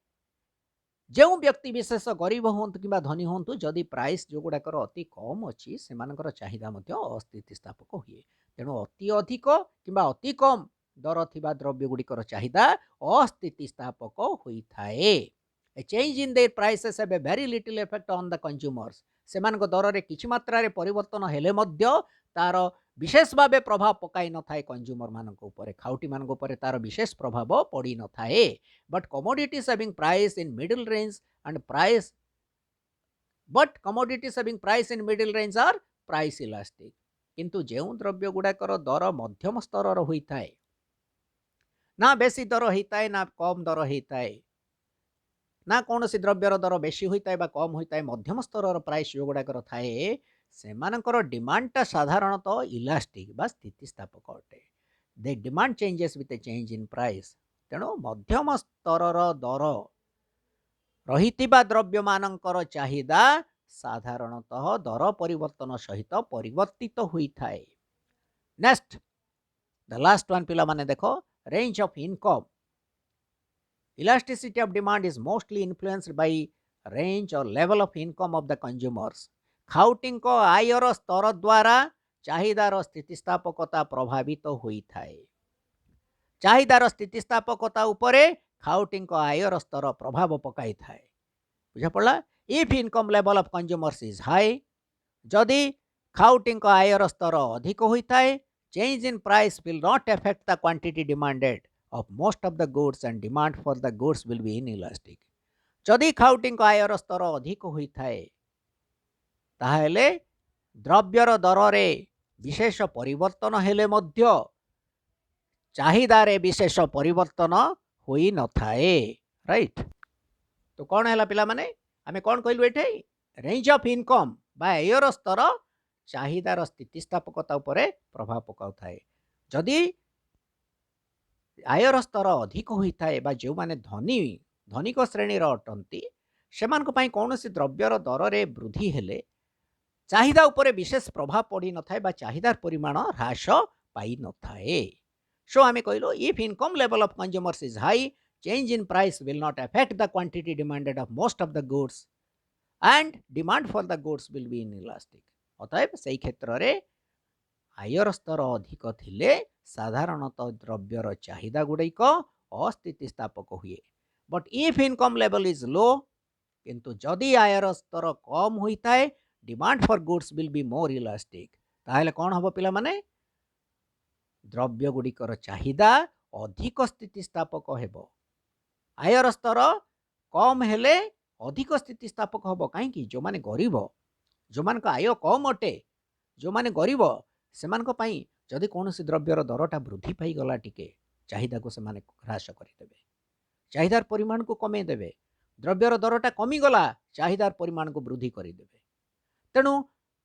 जो व्यक्ति विशेष गरीब हूँ कि धनी हूँ जदि प्राइस जो गुड़ाकर अति कम अच्छी से चाहिदा अस्थितिस्थापक हुए तेणु अति अधिक कि अति कम दर थिबा द्रव्य गुड़िकर चाहिदा अस्थितिस्थापक होता है a change in their prices have a very little effect on the consumers सेमान दर रे किछि मात्रा रे परिवर्तन हेले मध्य तार विशेष भाव प्रभाव पकाई न थाए कंज्यूमर मानक ऊपर खाउटी मानक ऊपर तार विशेष प्रभाव पड़ी न थाए but commodities having price in middle range and price but commodities having price in middle range are price elastic किंतु जो द्रव्य गुड़ाकर दर मध्यम स्तर होता है ना बेसी दर होता है ना कम दर होता है ना कौन सी द्रव्यर दर बेसी होता है बा कम होता है मध्यम स्तर प्राइस जो गुड़ाकर थाए सेमानकर डिमांडटा साधारणतः इलास्टिक बा स्थितिस्थापक अटे they demand changes with A change in price तेणु मध्यम स्तर दर रहितिबा द्रव्य मानकर चाहिदा साधारणतः दर परिवर्तन सहित परिवर्तित होता है नेक्स्ट द लास्ट वन पिला माने देखो range of income elasticity of demand is mostly influenced by range or level of income of the consumers खाउटी आयर स्तर द्वारा चाहिदार स्थितिस्थापकता प्रभावित होता है चाहिदार स्थितिस्थापकता उपरे खाउटी आयर स्तर प्रभाव पकाई थाए बुझा पड़ा if income level of consumers is high जदि खाउटी आयर स्तर अधिक होता है change in price will not affect the quantity demanded of most of the goods and demand for the goods will be inelastic. जदि खाउटीଙ୍କ आयर स्तर अधिक ହୋଇଥାଏ ତାହେଲେ ଦ୍ରବ୍ୟର ଦରରେ ବିଶେଷ ପରିବର୍ତ୍ତନ ହେଲେ ମଧ୍ୟ ଚାହିଦାରେ ବିଶେଷ ପରିବର୍ତ୍ତନ ହୋଇନଥାଏ। ରାଇଟ୍। ତ କ'ଣ ହେଲା ପିଲାମାନେ, ଆମେ କ'ଣ କହିଲୁ ଏଠି? ରେଞ୍ଜ ଅଫ୍ ଇନକମ୍ ବା ଆୟର ସ୍ତର ଚାହିଦାର ସ୍ଥିତିସ୍ଥାପକତା ଉପରେ ପ୍ରଭାବ ପକାଉଥାଏ। ଯଦି ଆୟର ସ୍ତର ଅଧିକ ହୋଇଥାଏ ବା ଯେଉଁମାନେ ଧନିକ ଶ୍ରେଣୀର ଅଟନ୍ତି ସେମାନଙ୍କ ପାଇଁ କୌଣସି ଦ୍ରବ୍ୟର ଦରରେ ବୃଦ୍ଧି ହେଲେ ଚାହିଦା ଉପରେ ବିଶେଷ ପ୍ରଭାବ ପଡ଼ିନଥାଏ ବା ଚାହିଦାର ପରିମାଣ ହ୍ରାସ ପାଇନଥାଏ। ସୋ ଆମେ କହିଲୁ if income level of consumers is high, change in price will not affect the quantity demanded of most of the goods and demand for the goods will be inelastic. ଅତଏବ ସେହି କ୍ଷେତ୍ରରେ ଆୟର ସ୍ତର ଅଧିକ ଥିଲେ ସାଧାରଣତଃ ଦ୍ରବ୍ୟର ଚାହିଦା ଗୁଡ଼ିକ ଅସ୍ଥିତିସ୍ଥାପକ ହୁଏ। But if income level is low, କିନ୍ତୁ ଯଦି ଆୟର ସ୍ତର କମ୍ ହୋଇଥାଏ demand for goods will be more elastic, ତାହେଲେ କ'ଣ ହେବ ପିଲାମାନେ? ଦ୍ରବ୍ୟ ଗୁଡ଼ିକର ଚାହିଦା ଅଧିକ ସ୍ଥିତିସ୍ଥାପକ ହେବ। ଆୟର ସ୍ତର କମ୍ ହେଲେ ଅଧିକ ସ୍ଥିତିସ୍ଥାପକ ହେବ। କାହିଁକି? ଯେଉଁମାନେ ଗରିବ, ଯେଉଁମାନଙ୍କ ଆୟ କମ୍ ଅଟେ, ଯେଉଁମାନେ ଗରିବ ସେମାନଙ୍କ ପାଇଁ ଯଦି କୌଣସି ଦ୍ରବ୍ୟର ଦରଟା ବୃଦ୍ଧି ପାଇଗଲା ଟିକେ ଚାହିଦାକୁ ସେମାନେ ହ୍ରାସ କରିଦେବେ, ଚାହିଦାର ପରିମାଣକୁ କମେଇ ଦେବେ। ଦ୍ରବ୍ୟର ଦରଟା କମିଗଲା ଚାହିଦାର ପରିମାଣକୁ ବୃଦ୍ଧି କରିଦେବେ। ତେଣୁ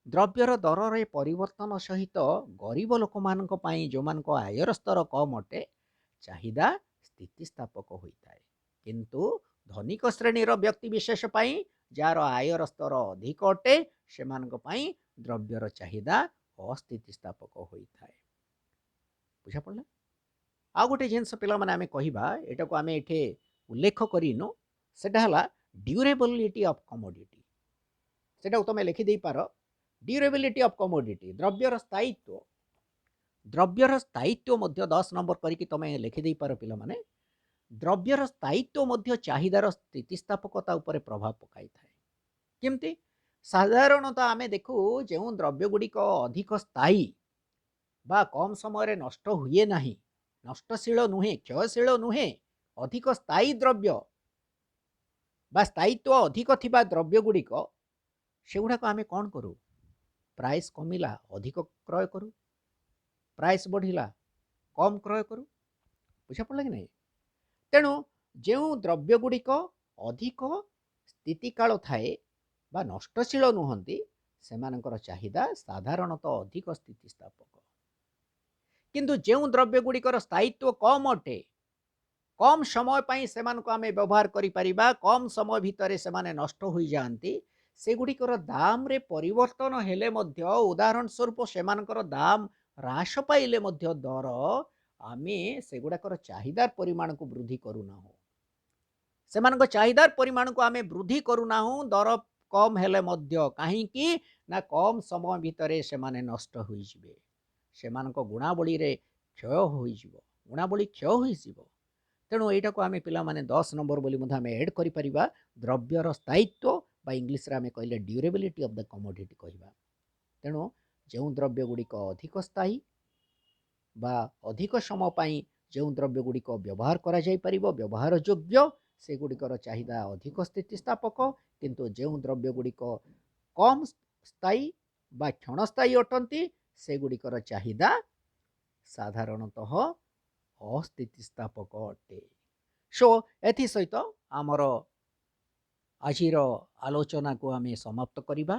ଦ୍ରବ୍ୟର ଦରରେ ପରିବର୍ତ୍ତନ ସହିତ ଗରିବ ଲୋକମାନଙ୍କ ପାଇଁ ଯେଉଁମାନଙ୍କ ଆୟର ସ୍ତର କମ୍ ଅଟେ ଚାହିଦା ସ୍ଥିତିସ୍ଥାପକ ହୋଇଥାଏ। କିନ୍ତୁ ଧନିକ ଶ୍ରେଣୀର ବ୍ୟକ୍ତିବିଶେଷ ପାଇଁ ଯାହାର ଆୟର ସ୍ତର ଅଧିକ ଅଟେ ସେମାନଙ୍କ ପାଇଁ ଦ୍ରବ୍ୟର ଚାହିଦା ଅସ୍ଥିତିସ୍ଥାପକ ହୋଇଥାଏ। ବୁଝାପଡ଼ିଲା? ଆଉ ଗୋଟେ ଜିନିଷ ପିଲାମାନେ ଆମେ କହିବା, ଏଟାକୁ ଆମେ ଏଠି ଉଲ୍ଲେଖ କରିନୁ, ସେଟା ହେଲା ଡ୍ୟୁରେବିଲିଟି ଅଫ୍ କମୋଡିଟି। ସେଟାକୁ ତୁମେ ଲେଖିଦେଇପାର, ଡ୍ୟୁରେବିଲିଟି ଅଫ୍ କମୋଡିଟି, ଦ୍ରବ୍ୟର ସ୍ଥାୟିତ୍ୱ। ଦ୍ରବ୍ୟର ସ୍ଥାୟିତ୍ୱ ମଧ୍ୟ 10 ନମ୍ବର କରିକି ତୁମେ ଲେଖିଦେଇପାର ପିଲାମାନେ। ଦ୍ରବ୍ୟର ସ୍ଥାୟିତ୍ୱ ମଧ୍ୟ ଚାହିଦାର ସ୍ଥିତିସ୍ଥାପକତା ଉପରେ ପ୍ରଭାବ ପକାଇଥାଏ। କେମିତି? ସାଧାରଣତଃ ଆମେ ଦେଖୁ ଯେଉଁ ଦ୍ରବ୍ୟ ଗୁଡ଼ିକ ଅଧିକ ସ୍ଥାୟୀ ବା କମ୍ ସମୟରେ ନଷ୍ଟ ହୁଏ ନାହିଁ, ନଷ୍ଟଶୀଳ ନୁହେଁ, କ୍ଷୟଶୀଳ ନୁହେଁ, ଅଧିକ ସ୍ଥାୟୀ ଦ୍ରବ୍ୟ ବା ସ୍ଥାୟିତ୍ୱ ଅଧିକ ଥିବା ଦ୍ରବ୍ୟ ଗୁଡ଼ିକ ସେଗୁଡ଼ାକ ଆମେ କ'ଣ କରୁ? ପ୍ରାଇସ୍ କମିଲା ଅଧିକ କ୍ରୟ କରୁ, ପ୍ରାଇସ୍ ବଢ଼ିଲା କମ୍ କ୍ରୟ କରୁ। ବୁଝାପଡ଼ିଲା କି ନାହିଁ? ତେଣୁ ଯେଉଁ ଦ୍ରବ୍ୟ ଗୁଡ଼ିକ ଅଧିକ ସ୍ଥିତିକାଳ ଥାଏ ବା ନଷ୍ଟଶୀଳ ନୁହନ୍ତି ସେମାନଙ୍କର ଚାହିଦା ସାଧାରଣତଃ ଅଧିକ ସ୍ଥିତିସ୍ଥାପକ। କିନ୍ତୁ ଯେଉଁ ଦ୍ରବ୍ୟ ଗୁଡ଼ିକର ସ୍ଥାୟିତ୍ୱ କମ୍ ଅଟେ, କମ୍ ସମୟ ପାଇଁ ସେମାନଙ୍କୁ ଆମେ ବ୍ୟବହାର କରିପାରିବା, କମ୍ ସମୟ ଭିତରେ ସେମାନେ ନଷ୍ଟ ହୋଇଯାଆନ୍ତି, ସେଗୁଡ଼ିକର ଦାମରେ ପରିବର୍ତ୍ତନ ହେଲେ ମଧ୍ୟ, ଉଦାହରଣ ସ୍ୱରୂପ ସେମାନଙ୍କର ଦାମ ହ୍ରାସ ପାଇଲେ ମଧ୍ୟ ଦର, ଆମେ ସେଗୁଡ଼ାକର ଚାହିଦାର ପରିମାଣକୁ ବୃଦ୍ଧି କରୁନାହୁଁ। ସେମାନଙ୍କ ଚାହିଦାର ପରିମାଣକୁ ଆମେ ବୃଦ୍ଧି କରୁନାହୁଁ ଦର କମ୍ ହେଲେ ମଧ୍ୟ। କାହିଁକି ନା କମ୍ ସମୟ ଭିତରେ ସେମାନେ ନଷ୍ଟ ହୋଇଯିବେ, ସେମାନଙ୍କ ଗୁଣାବଳୀରେ କ୍ଷୟ ହୋଇଯିବ, ଗୁଣାବଳୀ କ୍ଷୟ ହୋଇଯିବ। ତେଣୁ ଏଇଟାକୁ ଆମେ ପିଲାମାନେ 10 ନମ୍ବର ବୋଲି ମଧ୍ୟ ଆମେ ଏଡ୍ କରିପାରିବା, ଦ୍ରବ୍ୟର ସ୍ଥାୟିତ୍ୱ ବା ଇଂଲିଶରେ ଆମେ କହିଲେ ଡ୍ୟୁରେବିଲିଟି ଅଫ୍ ଦ କମୋଡିଟି କହିବା। ତେଣୁ ଯେଉଁ ଦ୍ରବ୍ୟ ଗୁଡ଼ିକ ଅଧିକ ସ୍ଥାୟୀ ବା ଅଧିକ ସମୟ ପାଇଁ ଯେଉଁ ଦ୍ରବ୍ୟ ଗୁଡ଼ିକ ବ୍ୟବହାର କରାଯାଇପାରିବ, ବ୍ୟବହାର ଯୋଗ୍ୟ, ସେଗୁଡ଼ିକର ଚାହିଦା ଅଧିକ ସ୍ଥିତିସ୍ଥାପକ। କିନ୍ତୁ ଯେଉଁ ଦ୍ରବ୍ୟ ଗୁଡ଼ିକ କମ୍ ସ୍ଥାୟୀ ବା କ୍ଷଣସ୍ଥାୟୀ ଅଟନ୍ତି ସେଗୁଡ଼ିକର ଚାହିଦା ସାଧାରଣତଃ ଅସ୍ଥିତିସ୍ଥାପକ ଅଟେ। ସୋ ଏଥିସହିତ ଆମର ଆଜିର ଆଲୋଚନାକୁ ଆମେ ସମାପ୍ତ କରିବା।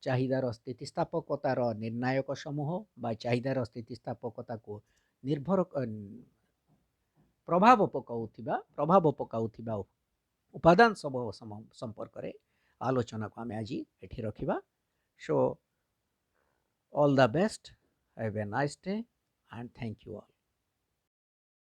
ଚାହିଦାର ସ୍ଥିତିସ୍ଥାପକତାର ନିର୍ଣ୍ଣାୟକ ସମୂହ ବା ଚାହିଦାର ସ୍ଥିତିସ୍ଥାପକତାକୁ ପ୍ରଭାବ ପକାଉଥିବା ଉପାଦାନ ସମୂହ ସମ୍ପର୍କରେ ଆଲୋଚନାକୁ ଆମେ ଆଜି ଏଠି ରଖିବା। So all the best, have a nice day and thank you all.